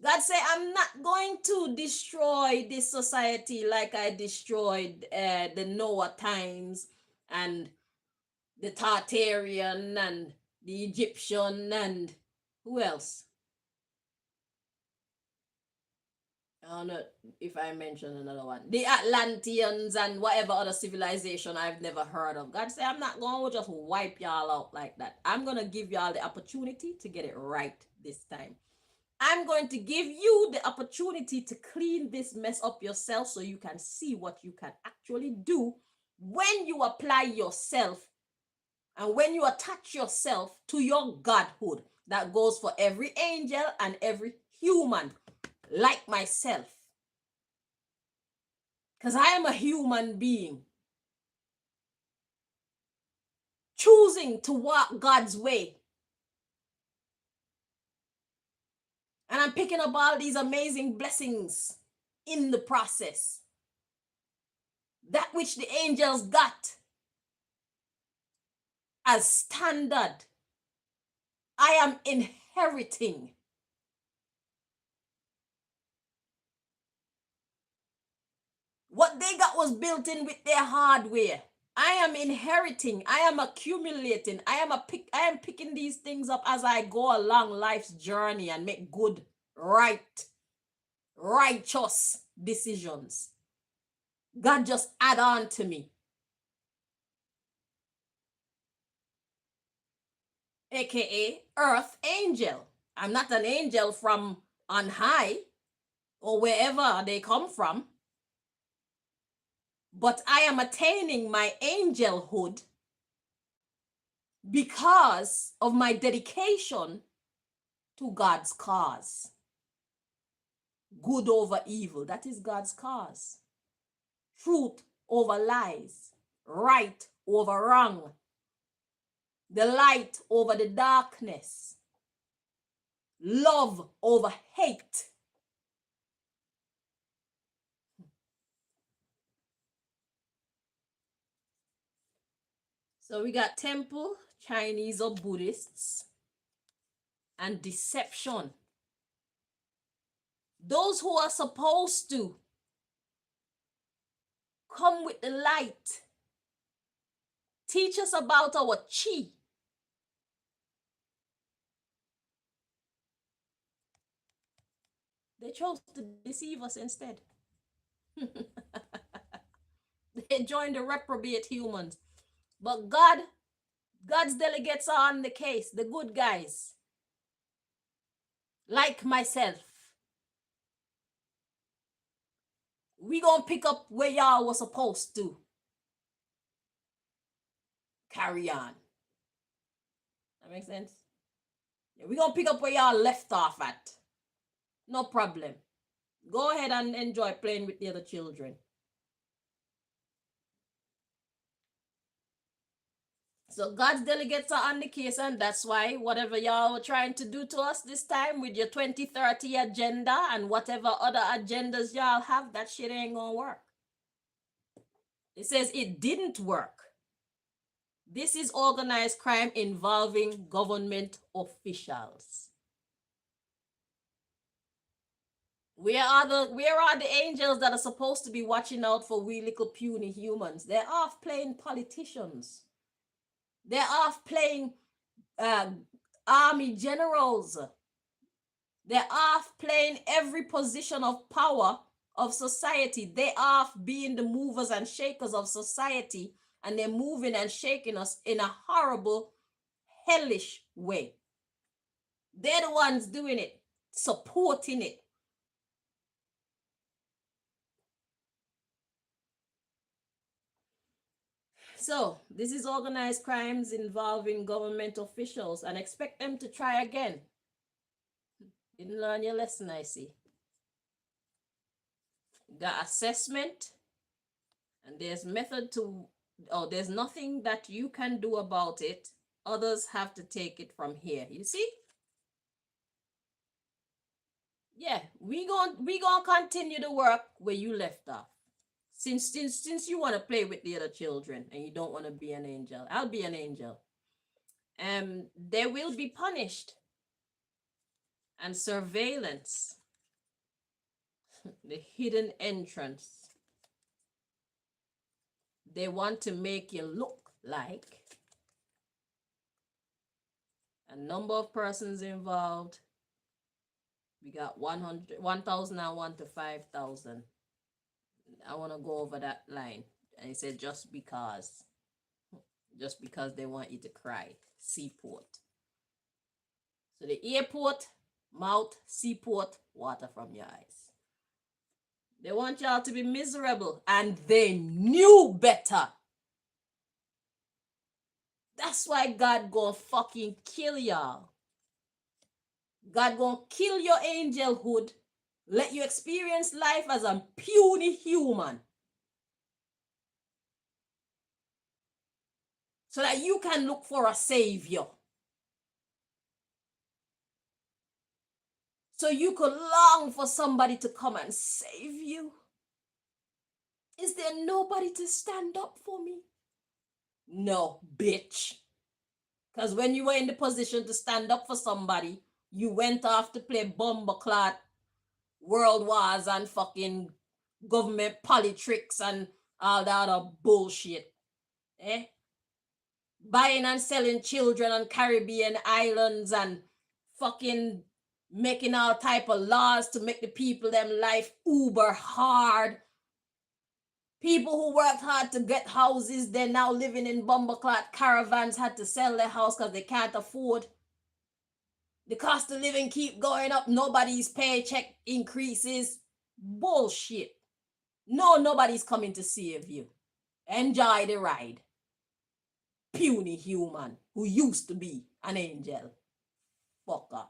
God said, I'm not going to destroy this society like I destroyed the Noah times and the Tartarian and the Egyptian and who else? I don't know if I mentioned another one. The Atlanteans and whatever other civilization I've never heard of. God said, I'm not going to just wipe y'all out like that. I'm going to give y'all the opportunity to get it right this time. I'm going to give you the opportunity to clean this mess up yourself so you can see what you can actually do when you apply yourself and when you attach yourself to your godhood that goes for every angel and every human like myself. Because I am a human being choosing to walk God's way. And I'm picking up all these amazing blessings in the process. That which the angels got as standard, I am inheriting. What they got was built in with their hardware. I am inheriting. I am accumulating. I am picking these things up as I go along life's journey and make good, righteous decisions. God just add on to me. AKA Earth Angel. I'm not an angel from on high or wherever they come from, but I am attaining my angelhood because of my dedication to God's cause. Good over evil, that is God's cause. Truth over lies, right over wrong, the light over the darkness, love over hate. So we got temple, Chinese or Buddhists, and deception. Those who are supposed to come with the light, teach us about our chi. They chose to deceive us instead. They joined the reprobate humans. But God's delegates are on the case, the good guys, like myself. We gonna pick up where y'all was supposed to. Carry on. That makes sense? Yeah, we gonna pick up where y'all left off at. No problem. Go ahead and enjoy playing with the other children. So God's delegates are on the case, and that's why whatever y'all were trying to do to us this time with your 2030 agenda and whatever other agendas y'all have, that shit ain't gonna work. It says it didn't work. This is organized crime involving government officials. Where are the angels that are supposed to be watching out for we little puny humans? They're off playing politicians. They're off playing army generals. They're off playing every position of power of society. They off being the movers and shakers of society, and they're moving and shaking us in a horrible, hellish way. They're the ones doing it, supporting it. So this is organized crimes involving government officials, and expect them to try again. Didn't learn your lesson, I see. Got assessment, and there's method to, there's nothing that you can do about it. Others have to take it from here. You see? Yeah, we gonna continue the work where you left off. Since you want to play with the other children and you don't want to be an angel, I'll be an angel. They will be punished. And surveillance, the hidden entrance. They want to make you look like a number of persons involved. We got 1,001 to 5,000. I want to go over that line. And he said, just because they want you to cry. Seaport. So the airport, mouth, seaport, water from your eyes. They want y'all to be miserable, and they knew better. That's why God gonna fucking kill y'all. God gonna kill your angelhood, let you experience life as a puny human, so that you can look for a savior. So you could long for somebody to come and save you. Is there nobody to stand up for me? No, bitch. Because when you were in the position to stand up for somebody, you went off to play bumbleclot world wars and fucking government politics and all that other bullshit. Eh? Buying and selling children on Caribbean islands and fucking making all type of laws to make the people them life uber hard. People who worked hard to get houses, they're now living in bumbleclot caravans, had to sell their house because they can't afford. The cost of living keep going up. Nobody's paycheck increases. Bullshit. No, nobody's coming to save you. Enjoy the ride. Puny human who used to be an angel. Fucker.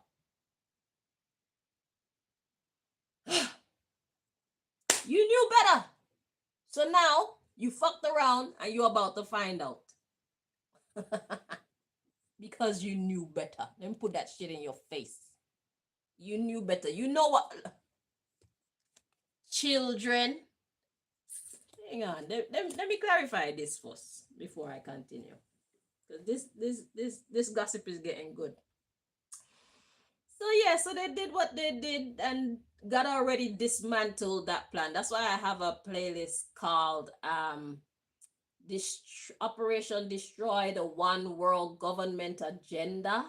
You knew better. So now you fucked around and you're about to find out. Because you knew better. Let me put that shit in your face. You knew better. You know what? Children. Hang on. Let me clarify this first before I continue. Because this gossip is getting good. So yeah, so they did what they did and God already dismantled that plan. That's why I have a playlist called Operation Destroy the One World Government Agenda.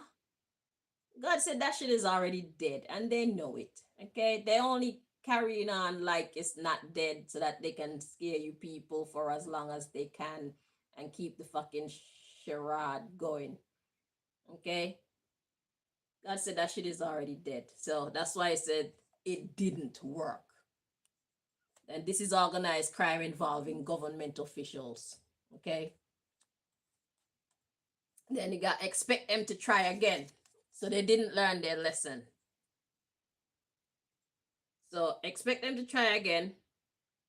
God said that shit is already dead and they know it. Okay? They only carrying on like it's not dead so that they can scare you people for as long as they can and keep the fucking charade going. Okay? God said that shit is already dead. So that's why I said it didn't work. And this is organized crime involving government officials. Okay? Then you got expect them to try again. So they didn't learn their lesson. So expect them to try again.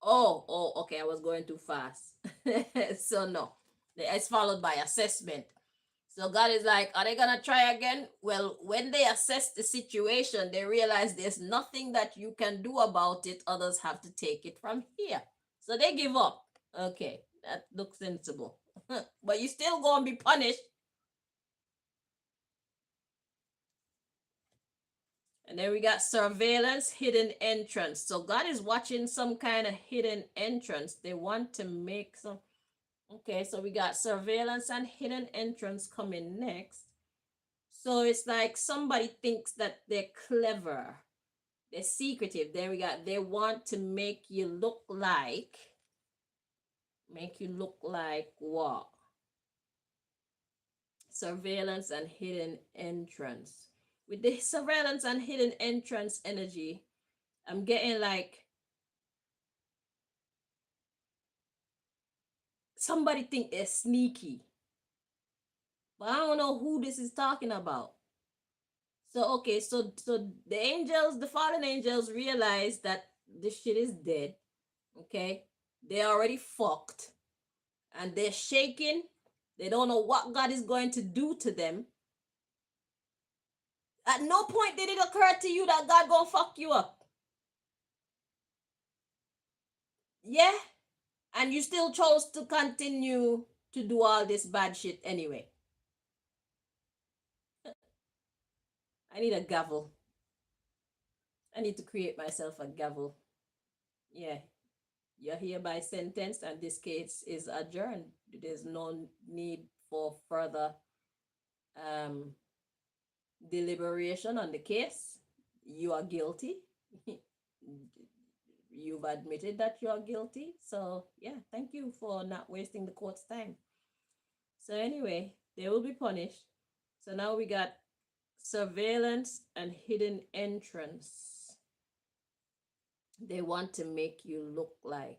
Oh, okay, I was going too fast. So no. It's followed by assessment. So God is like, are they gonna try again? Well, when they assess the situation, they realize there's nothing that you can do about it. Others have to take it from here. So they give up. Okay, that looks sensible. But you still gonna be punished. And then we got surveillance, hidden entrance. So God is watching some kind of hidden entrance. They want to make some. Okay, so we got surveillance and hidden entrance coming next. So it's like somebody thinks that they're clever. They're secretive. There we got, they want to make you look like what? Surveillance and hidden entrance. With the surveillance and hidden entrance energy, I'm getting like somebody think they're sneaky. But I don't know who this is talking about. So okay, so the angels, the fallen angels realize that this shit is dead. Okay? They already fucked. And they're shaking. They don't know what God is going to do to them. At no point did it occur to you that God gonna fuck you up. Yeah? And you still chose to continue to do all this bad shit anyway. I need a gavel. I need to create myself a gavel. Yeah. You're hereby sentenced and this case is adjourned. There's no need for further deliberation on the case. You are guilty. You've admitted that you're guilty. So yeah, thank you for not wasting the court's time. So anyway, they will be punished. So now we got surveillance and hidden entrance. They want to make you look like.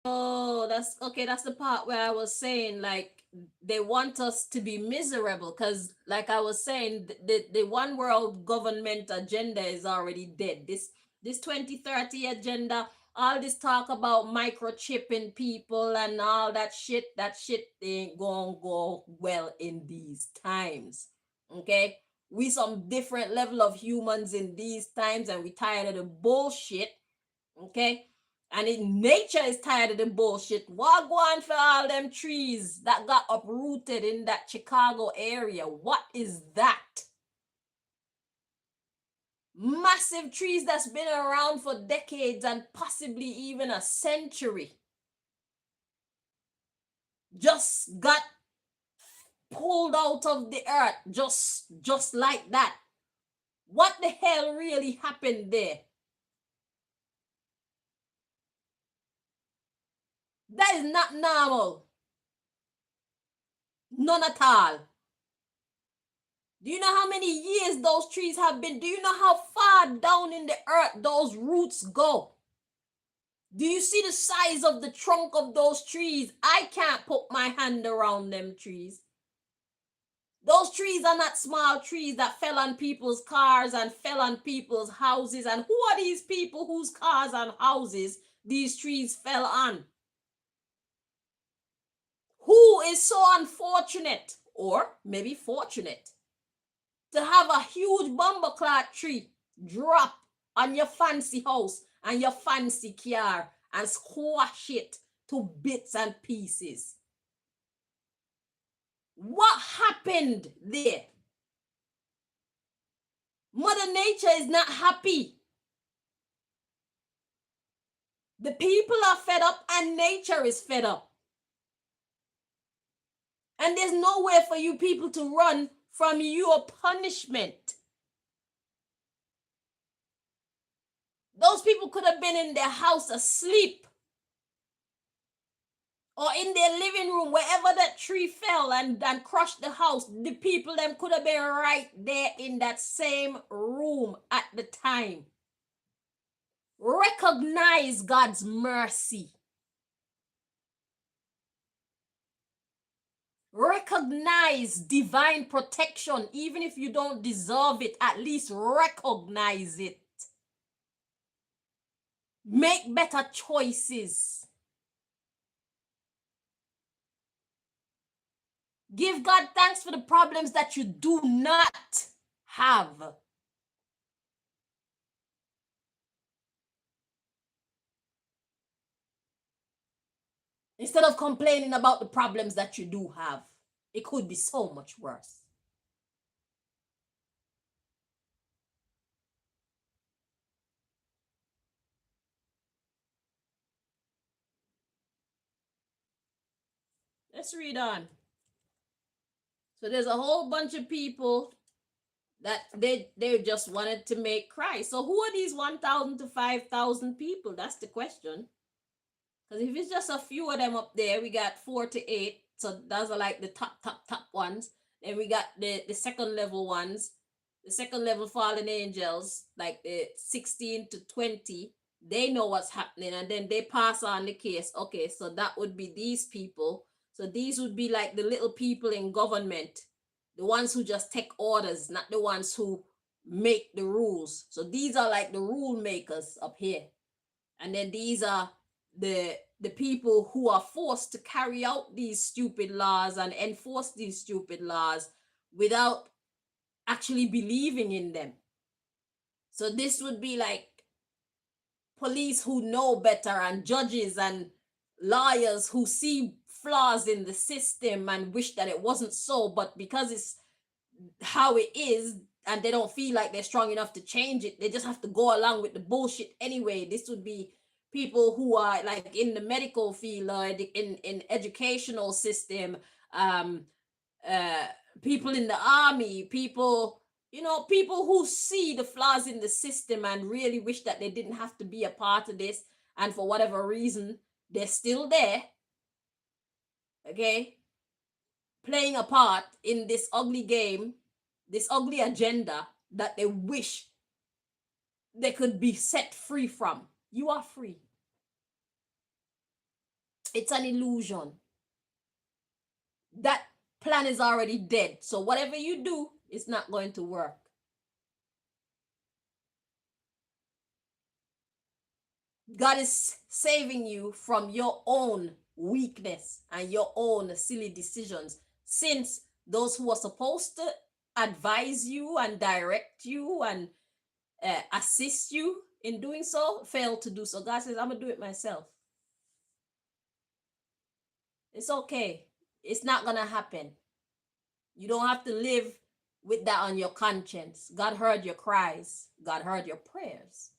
Oh, that's okay. That's the part where I was saying, like, they want us to be miserable because, like I was saying, the one world government agenda is already dead. This 2030 agenda all this talk about microchipping people and all that shit ain't gonna go well in these times. Okay? We some different level of humans in these times, and we tired of the bullshit. Okay? And nature is tired of the bullshit. What go on for all them trees that got uprooted in that Chicago area? What is that? Massive trees that's been around for decades and possibly even a century just got pulled out of the earth just like that. What the hell really happened there? That is not normal. None at all. Do you know how many years those trees have been? Do you know how far down in the earth those roots go? Do you see the size of the trunk of those trees? I can't put my hand around them trees. Those trees are not small trees that fell on people's cars and fell on people's houses. And who are these people whose cars and houses these trees fell on? Who is so unfortunate, or maybe fortunate, to have a huge bumbleclad tree drop on your fancy house and your fancy car and squash it to bits and pieces? What happened there? Mother Nature is not happy. The people are fed up and nature is fed up. And there's nowhere for you people to run from your punishment. Those people could have been in their house asleep, or in their living room, wherever that tree fell and crushed the house. The people them could have been right there in that same room at the time. Recognize God's mercy. Recognize divine protection. Even if you don't deserve it, at least recognize it. Make better choices. Give God thanks for the problems that you do not have. Instead of complaining about the problems that you do have. It could be so much worse. Let's read on. So there's a whole bunch of people that they just wanted to make Christ. So who are these 1,000 to 5,000 people? That's the question. Because if it's just a few of them up there, we got 4 to 8. So those are like the top ones. Then we got the second level ones. The second level fallen angels, like the 16 to 20. They know what's happening, and then they pass on the case. Okay, so that would be these people. So these would be like the little people in government, the ones who just take orders, not the ones who make the rules. So these are like the rule makers up here. And then these are the people who are forced to carry out these stupid laws and enforce these stupid laws without actually believing in them. So this would be like police who know better, and judges and lawyers who see flaws in the system and wish that it wasn't so, but because it's how it is and they don't feel like they're strong enough to change it, they just have to go along with the bullshit anyway. This would be people who are like in the medical field or in educational system, people in the army, people, people who see the flaws in the system and really wish that they didn't have to be a part of this, and for whatever reason they're still there, okay, playing a part in this ugly game, this ugly agenda that they wish they could be set free from. You are free. It's an illusion. That plan is already dead. So whatever you do, it's not going to work. God is saving you from your own weakness and your own silly decisions, since those who are supposed to advise you and direct you and assist you in doing so failed to do so. God says, I'm going to do it myself. It's okay. It's not going to happen. You don't have to live with that on your conscience. God heard your cries. God heard your prayers.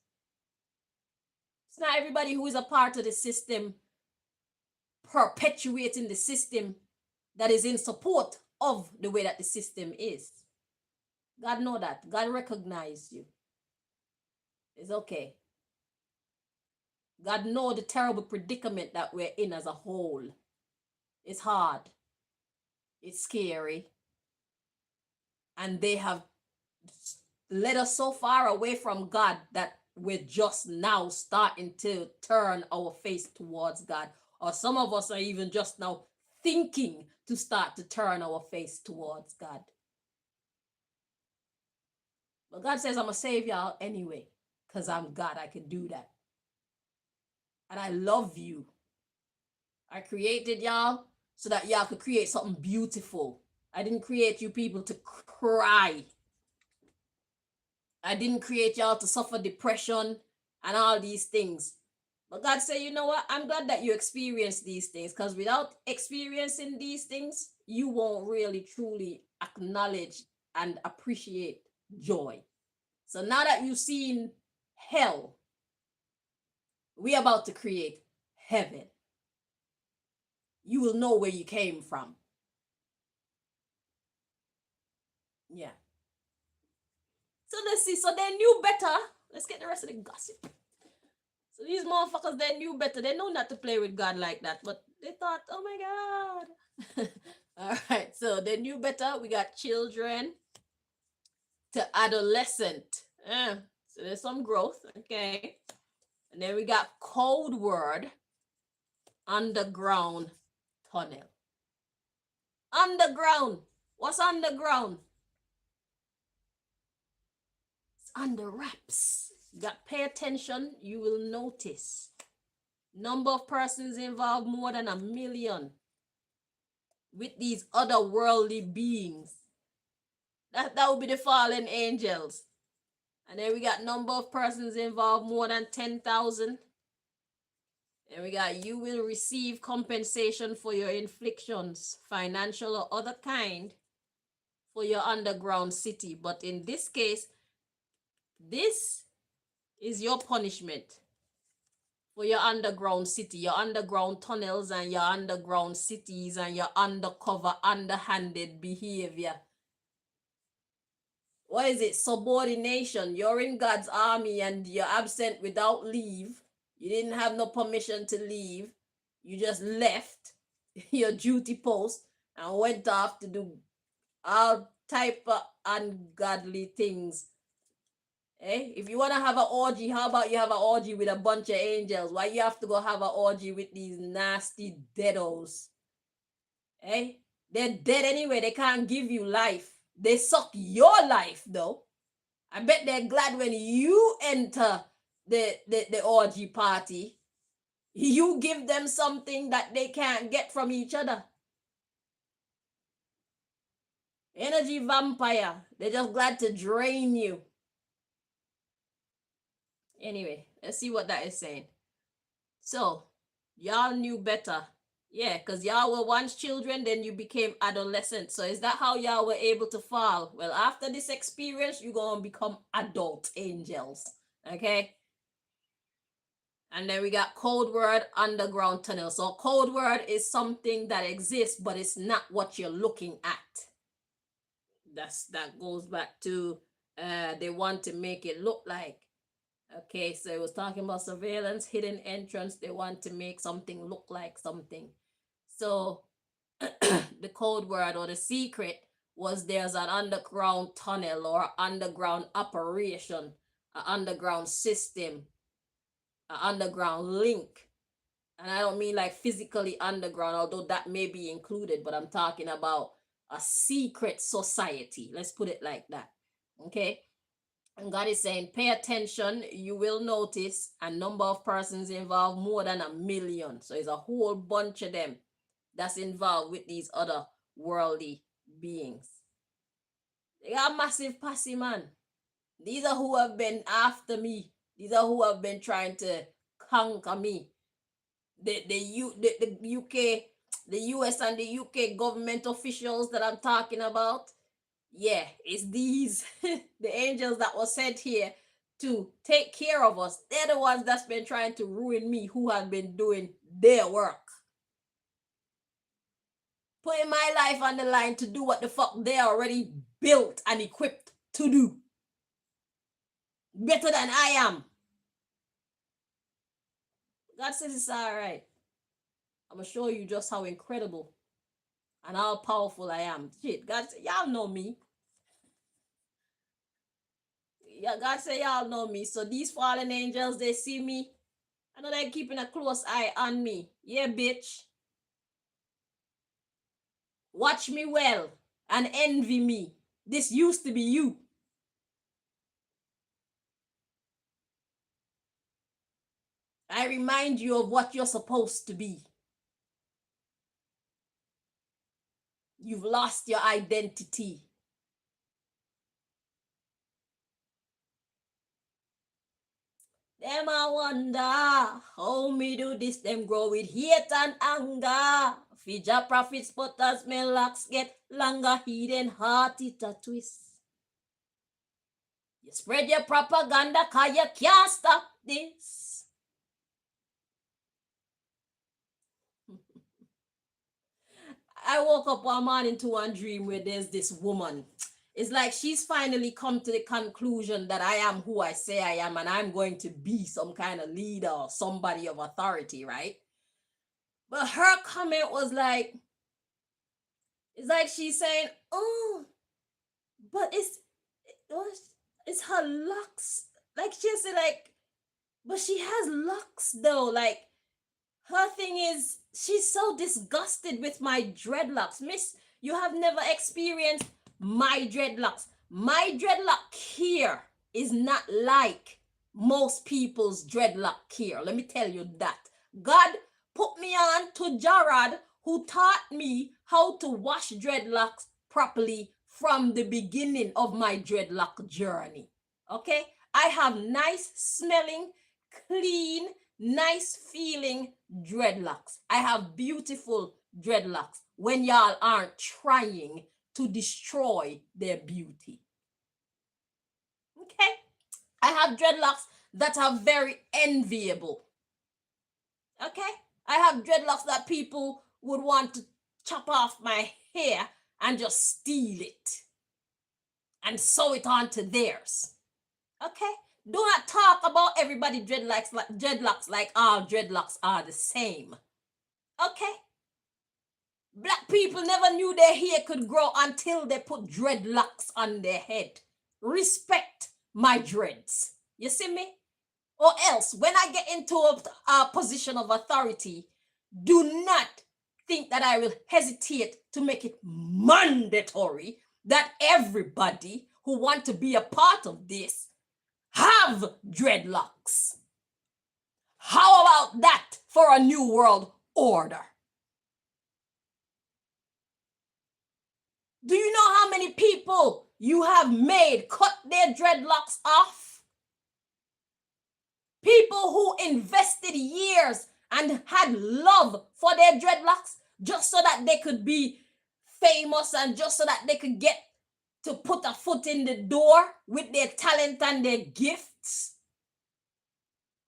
It's not everybody who is a part of the system perpetuating the system that is in support of the way that the system is. God know that. God recognize you. It's okay. God know the terrible predicament that we're in as a whole. It's hard. It's scary. And they have led us so far away from God that we're just now starting to turn our face towards God. Or some of us are even just now thinking to start to turn our face towards God. But God says, I'm going to save y'all anyway, because I'm God. I can do that. And I love you. I created y'all so that y'all could create something beautiful. I didn't create you people to cry. I didn't create y'all to suffer depression and all these things. But God said, you know what? I'm glad that you experience these things, because without experiencing these things, you won't really truly acknowledge and appreciate joy. So now that you've seen hell, we're about to create heaven. You will know where you came from. Yeah. So let's see. So they knew better. Let's get the rest of the gossip. So these motherfuckers, they knew better. They know not to play with God like that. But they thought, oh my God. All right. So they knew better. We got children to adolescent. So there's some growth. Okay. And then we got code word, underground tunnel. Underground. What's underground? It's under wraps. You got pay attention. You will notice. Number of persons involved, more than 1 million. With these otherworldly beings. That would be the fallen angels. And then we got number of persons involved, more than 10,000. And we got, you will receive compensation for your inflictions, financial or other kind, for your underground city. But in this case, this is your punishment for your underground city, your underground tunnels and your underground cities and your undercover, underhanded behavior. What is it? Subordination. You're in God's army and you're absent without leave. You didn't have no permission to leave. You just left your duty post and went off to do all type of ungodly things. If you want to have an orgy, how about you have an orgy with a bunch of angels? Why you have to go have an orgy with these nasty deados? They're dead anyway. They can't give you life. They suck your life though. I bet they're glad when you enter the orgy party. You give them something that they can't get from each other. Energy vampire. They're just glad to drain you. Anyway, let's see what that is saying. So, y'all knew better. Yeah, because y'all were once children, then you became adolescent. So is that how y'all were able to fall? Well, after this experience, you're going to become adult angels. Okay? And then we got code word, underground tunnel. So code word is something that exists, but it's not what you're looking at. That goes back to they want to make it look like. Okay, so it was talking about surveillance, hidden entrance. They want to make something look like something. So the code word or the secret was there's an underground tunnel or underground operation, an underground system, an underground link. And I don't mean like physically underground, although that may be included, but I'm talking about a secret society. Let's put it like that. Okay. And God is saying, pay attention. You will notice a number of persons involved, more than 1 million. So it's a whole bunch of them that's involved with these other worldly beings. They are massive posse, man. These are who have been after me. These are who have been trying to conquer me. The UK, the US and the UK government officials that I'm talking about. Yeah, it's these the angels that were sent here to take care of us. They're the ones that's been trying to ruin me, who have been doing their work. Putting my life on the line to do what the fuck they already built and equipped to do. Better than I am. God says it's alright. I'm gonna show you just how incredible and how powerful I am. Shit, God said, y'all know me. Yeah, God said y'all know me. So these fallen angels, they see me. I know they're keeping a close eye on me. Yeah, bitch. Watch me well and envy me. This used to be you. I remind you of what you're supposed to be. You've lost your identity. Them I wonder how me do this. Them grow with hate and anger. Fija prophets, but as my locks get longer, hidden heart it a twist. You spread your propaganda, cause you can't stop this. I woke up one morning to one dream where there's this woman. It's like she's finally come to the conclusion that I am who I say I am, and I'm going to be some kind of leader or somebody of authority, right? But her comment was like, it's like she's saying, oh, but it's her locks. Like she said, like, but she has locks though. Like her thing is, she's so disgusted with my dreadlocks. Miss, you have never experienced my dreadlocks. My dreadlock here is not like most people's dreadlock here. Let me tell you that. God put me on to Jarrad, who taught me how to wash dreadlocks properly from the beginning of my dreadlock journey. Okay? I have nice smelling, clean, nice feeling dreadlocks. I have beautiful dreadlocks when y'all aren't trying to destroy their beauty. Okay? I have dreadlocks that are very enviable. Okay? I have dreadlocks that people would want to chop off my hair and just steal it and sew it onto theirs. Okay? Do not talk about everybody dreadlocks like all dreadlocks are the same. Okay? Black people never knew their hair could grow until they put dreadlocks on their head. Respect my dreads. You see me? Or else, when I get into a position of authority, do not think that I will hesitate to make it mandatory that everybody who want to be a part of this have dreadlocks. How about that for a new world order? Do you know how many people you have made cut their dreadlocks off? People who invested years and had love for their dreadlocks just so that they could be famous and just so that they could get to put a foot in the door with their talent and their gifts.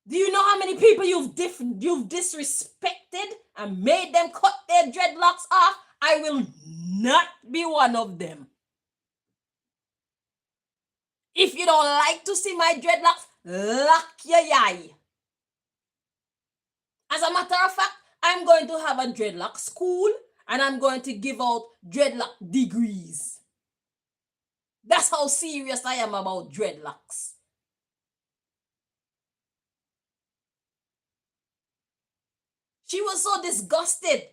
Do you know how many people you've disrespected and made them cut their dreadlocks off? I will not be one of them. If you don't like to see my dreadlocks, lock your eye. As a matter of fact, I'm going to have a dreadlock school and I'm going to give out dreadlock degrees. That's how serious I am about dreadlocks. She was so disgusted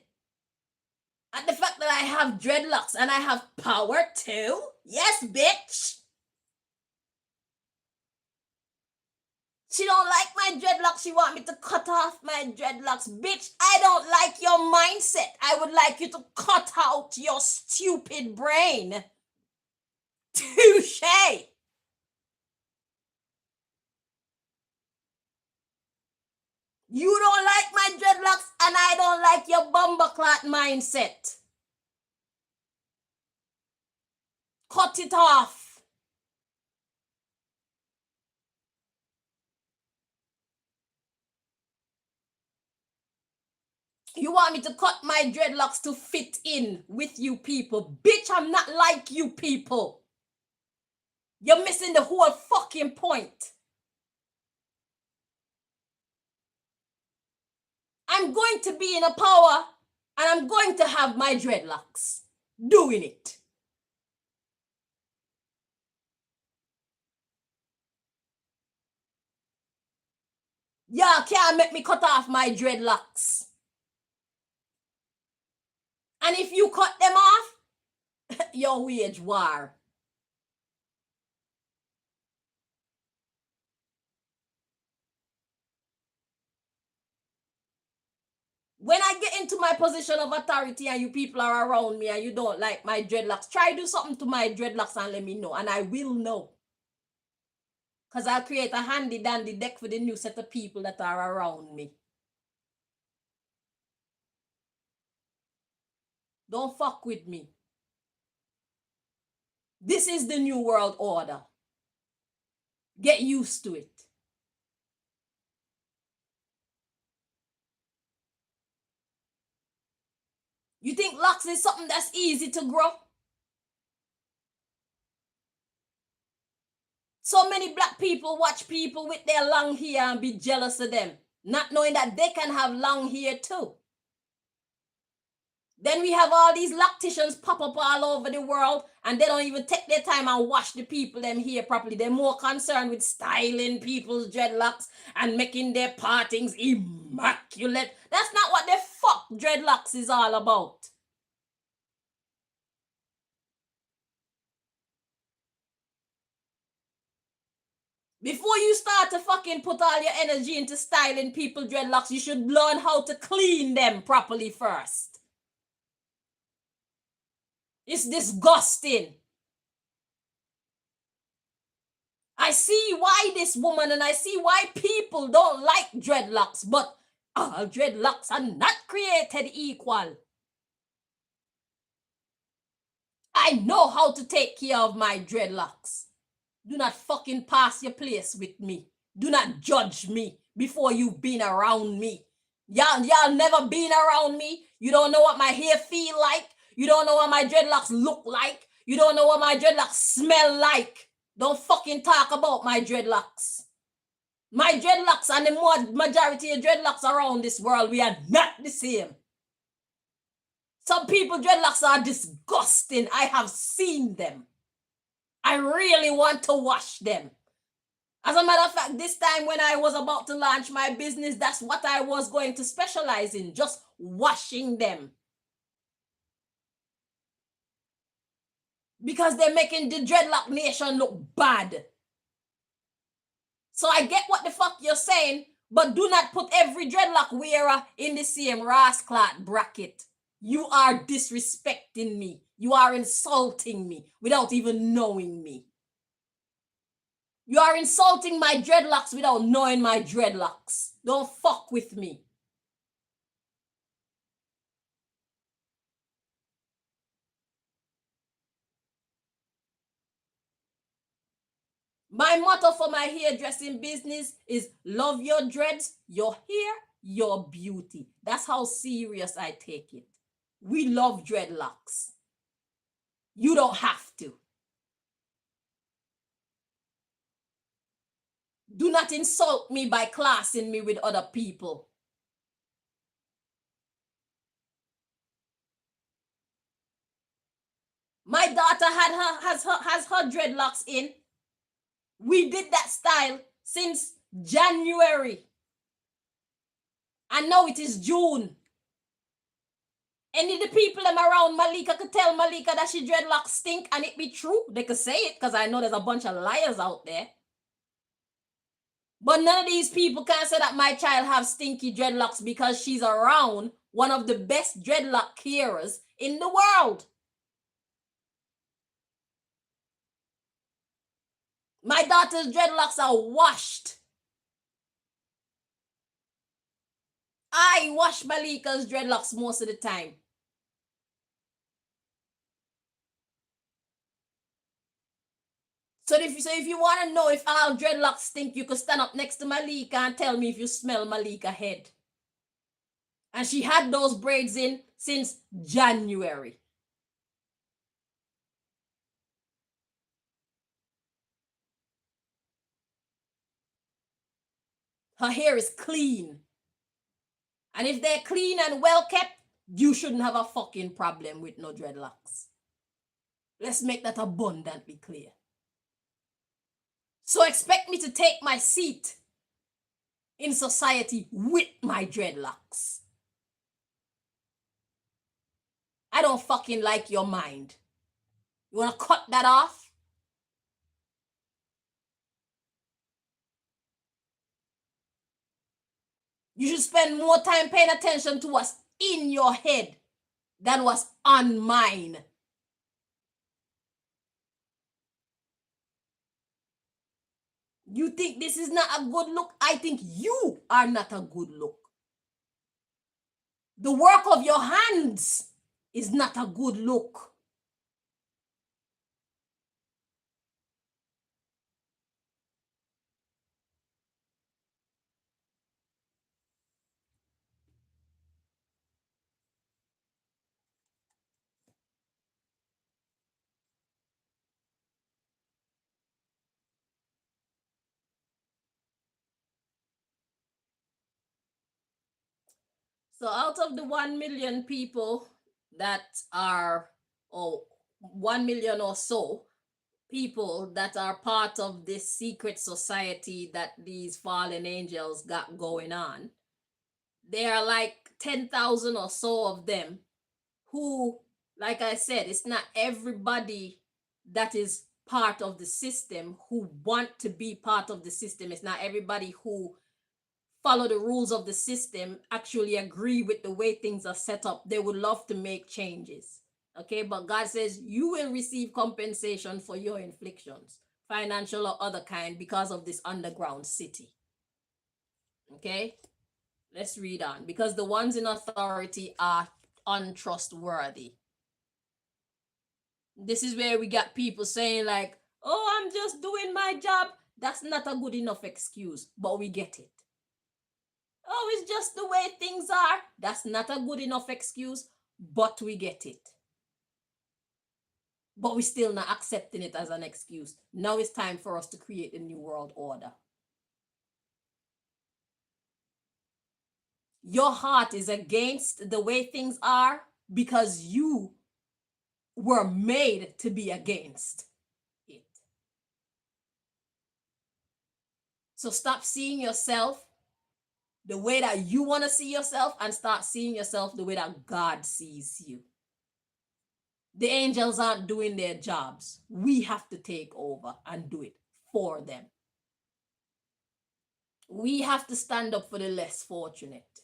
at the fact that I have dreadlocks and I have power too. Yes, bitch. She don't like my dreadlocks. She want me to cut off my dreadlocks. Bitch, I don't like your mindset. I would like you to cut out your stupid brain. Touche. You don't like my dreadlocks and I don't like your bumbleclot mindset. Cut it off. You want me to cut my dreadlocks to fit in with you people. Bitch, I'm not like you people. You're missing the whole fucking point. I'm going to be in a power and I'm going to have my dreadlocks. Doing it. Y'all can't make me cut off my dreadlocks. And if you cut them off, you'll wage war. When I get into my position of authority and you people are around me and you don't like my dreadlocks, try do something to my dreadlocks and let me know. And I will know. Because I'll create a handy dandy deck for the new set of people that are around me. Don't fuck with me. This is the new world order. Get used to it. You think locks is something that's easy to grow? So many black people watch people with their long hair and be jealous of them, not knowing that they can have long hair too. Then we have all these locticians pop up all over the world and they don't even take their time and wash the people them hair properly. They're more concerned with styling people's dreadlocks and making their partings immaculate. That's not what the fuck dreadlocks is all about. Before you start to fucking put all your energy into styling people's dreadlocks, you should learn how to clean them properly first. It's disgusting. I see why this woman and I see why people don't like dreadlocks, but all dreadlocks are not created equal. I know how to take care of my dreadlocks. Do not fucking pass your place with me. Do not judge me before you've been around me. Y'all never been around me. You don't know what my hair feel like. You don't know what my dreadlocks look like. You don't know what my dreadlocks smell like. Don't fucking talk about my dreadlocks. My dreadlocks and the majority of dreadlocks around this world, we are not the same. Some people dreadlocks are disgusting. I have seen them. I really want to wash them. As a matter of fact, this time when I was about to launch my business, that's what I was going to specialize in, just washing them. Because they're making the dreadlock nation look bad. So I get what the fuck you're saying, but do not put every dreadlock wearer in the same rasclat bracket. You are disrespecting me. You are insulting me without even knowing me. You are insulting my dreadlocks without knowing my dreadlocks. Don't fuck with me. My motto for my hairdressing business is love your dreads, your hair, your beauty. That's how serious I take it. We love dreadlocks. You don't have to. Do not insult me by classing me with other people. My daughter has her dreadlocks in. We did that style since January. And now it is June. Any of the people them around Malika could tell Malika that she dreadlocks stink and it be true. They could say it because I know there's a bunch of liars out there. But none of these people can say that my child have stinky dreadlocks because she's around one of the best dreadlock carers in the world. My daughter's dreadlocks are washed. I wash Malika's dreadlocks most of the time. So if you want to know if all dreadlocks stink, you could stand up next to Malika and tell me if you smell Malika head. And she had those braids in since January. Her hair is clean. And if they're clean and well kept, you shouldn't have a fucking problem with no dreadlocks. Let's make that abundantly clear. So expect me to take my seat in society with my dreadlocks. I don't fucking like your mind. You want to cut that off? You should spend more time paying attention to what's in your head than what's on mine. You think this is not a good look? I think you are not a good look. The work of your hands is not a good look. So out of the 1 million people that are, or 1 million or so people that are part of this secret society that these fallen angels got going on, there are like 10,000 or so of them who, like I said, it's not everybody that is part of the system who want to be part of the system. It's not everybody who follow the rules of the system actually agree with the way things are set up. They would love to make changes. Okay, but God says you will receive compensation for your inflictions, financial or other kind, because of this underground city. Okay, let's read on. Because the ones in authority are untrustworthy. This is where we got people saying like, oh, I'm just doing my job. That's not a good enough excuse, but we get it. Oh, it's just the way things are. That's not a good enough excuse, but we get it. But we're still not accepting it as an excuse. Now it's time for us to create a new world order. Your heart is against the way things are because you were made to be against it. So stop seeing yourself the way that you want to see yourself and start seeing yourself the way that God sees you. The angels aren't doing their jobs. We have to take over and do it for them. We have to stand up for the less fortunate.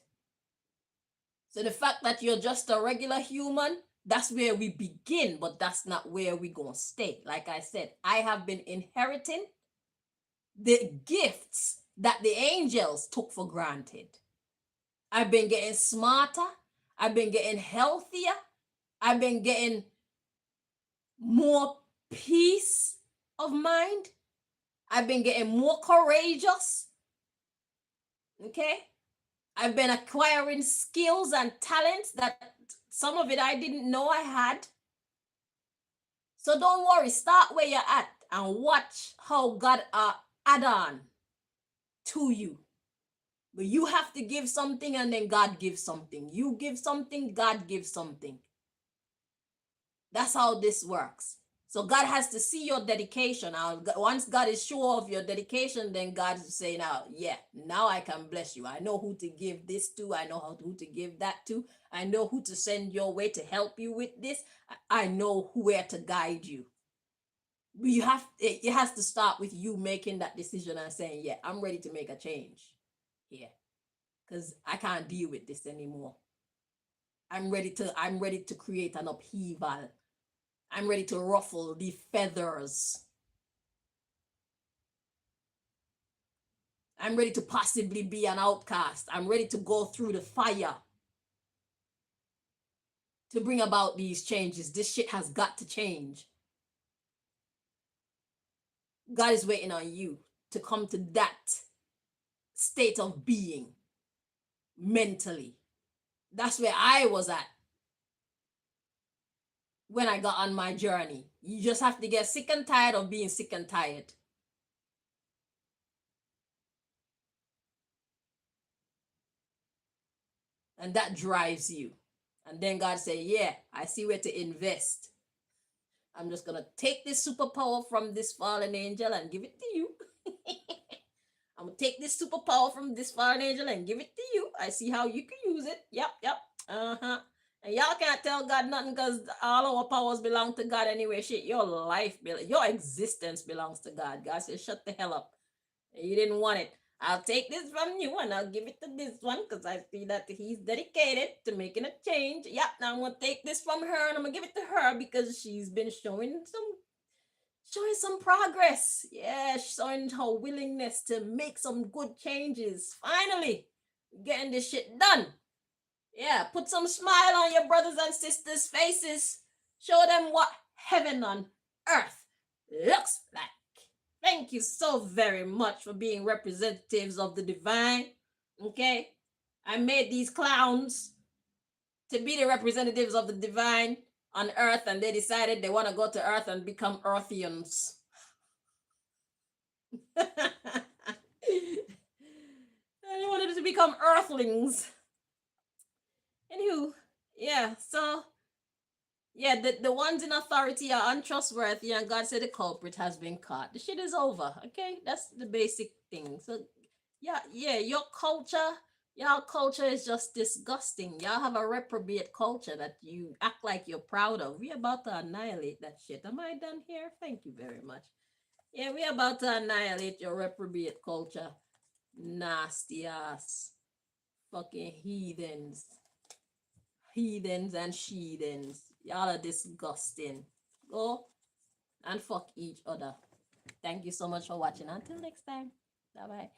So the fact that you're just a regular human, that's where we begin, but that's not where we're going to stay. Like I said, I have been inheriting the gifts that the angels took for granted. I've been getting smarter. I've been getting healthier. I've been getting more peace of mind. I've been getting more courageous. Okay? I've been acquiring skills and talents that some of it I didn't know I had. So don't worry, start where you're at and watch how God add on to you. But you have to give something and then God gives something. You give something, God gives something. That's how this works. So God has to see your dedication. Once God is sure of your dedication, then God is saying, now, yeah, now I can bless you. I know who to give this to. I know who to give that to. I know who to send your way to help you with this. I know where to guide you. it has to start with you making that decision and saying, yeah, I'm ready to make a change here because I can't deal with this anymore. I'm ready to create an upheaval. I'm ready to ruffle the feathers. I'm ready to possibly be an outcast. I'm ready to go through the fire to bring about these changes. This shit has got to change. God is waiting on you to come to that state of being mentally. That's where I was at when I got on my journey. You just have to get sick and tired of being sick and tired. And that drives you. And then God say, yeah, I see where to invest. I'm just going to take this superpower from this fallen angel and give it to you. I'm going to take this superpower from this fallen angel and give it to you. I see how you can use it. Yep, yep. Uh-huh. And y'all can't tell God nothing because all our powers belong to God anyway. Shit, your life, your existence belongs to God. God says, shut the hell up. You didn't want it. I'll take this from you and I'll give it to this one because I see that he's dedicated to making a change. Yep, now I'm gonna take this from her and I'm gonna give it to her because she's been showing some progress. Yeah, showing her willingness to make some good changes. Finally, getting this shit done. Yeah, put some smile on your brothers and sisters' faces. Show them what heaven on earth looks like. Thank you so very much for being representatives of the divine. Okay? I made these clowns to be the representatives of the divine on earth, and they decided they want to go to earth and become earthians. They wanted to become earthlings. Anywho, yeah, so yeah, the ones in authority are untrustworthy, and God said the culprit has been caught. The shit is over. Okay, that's the basic thing. So yeah, y'all culture is just disgusting. Y'all have a reprobate culture that you act like you're proud of. We about to annihilate that shit. Am I done here? Thank you very much. Yeah, we about to annihilate your reprobate culture. Nasty ass fucking heathens. Heathens and sheathens. Y'all are disgusting. Go and fuck each other. Thank you so much for watching. Until next time. Bye bye.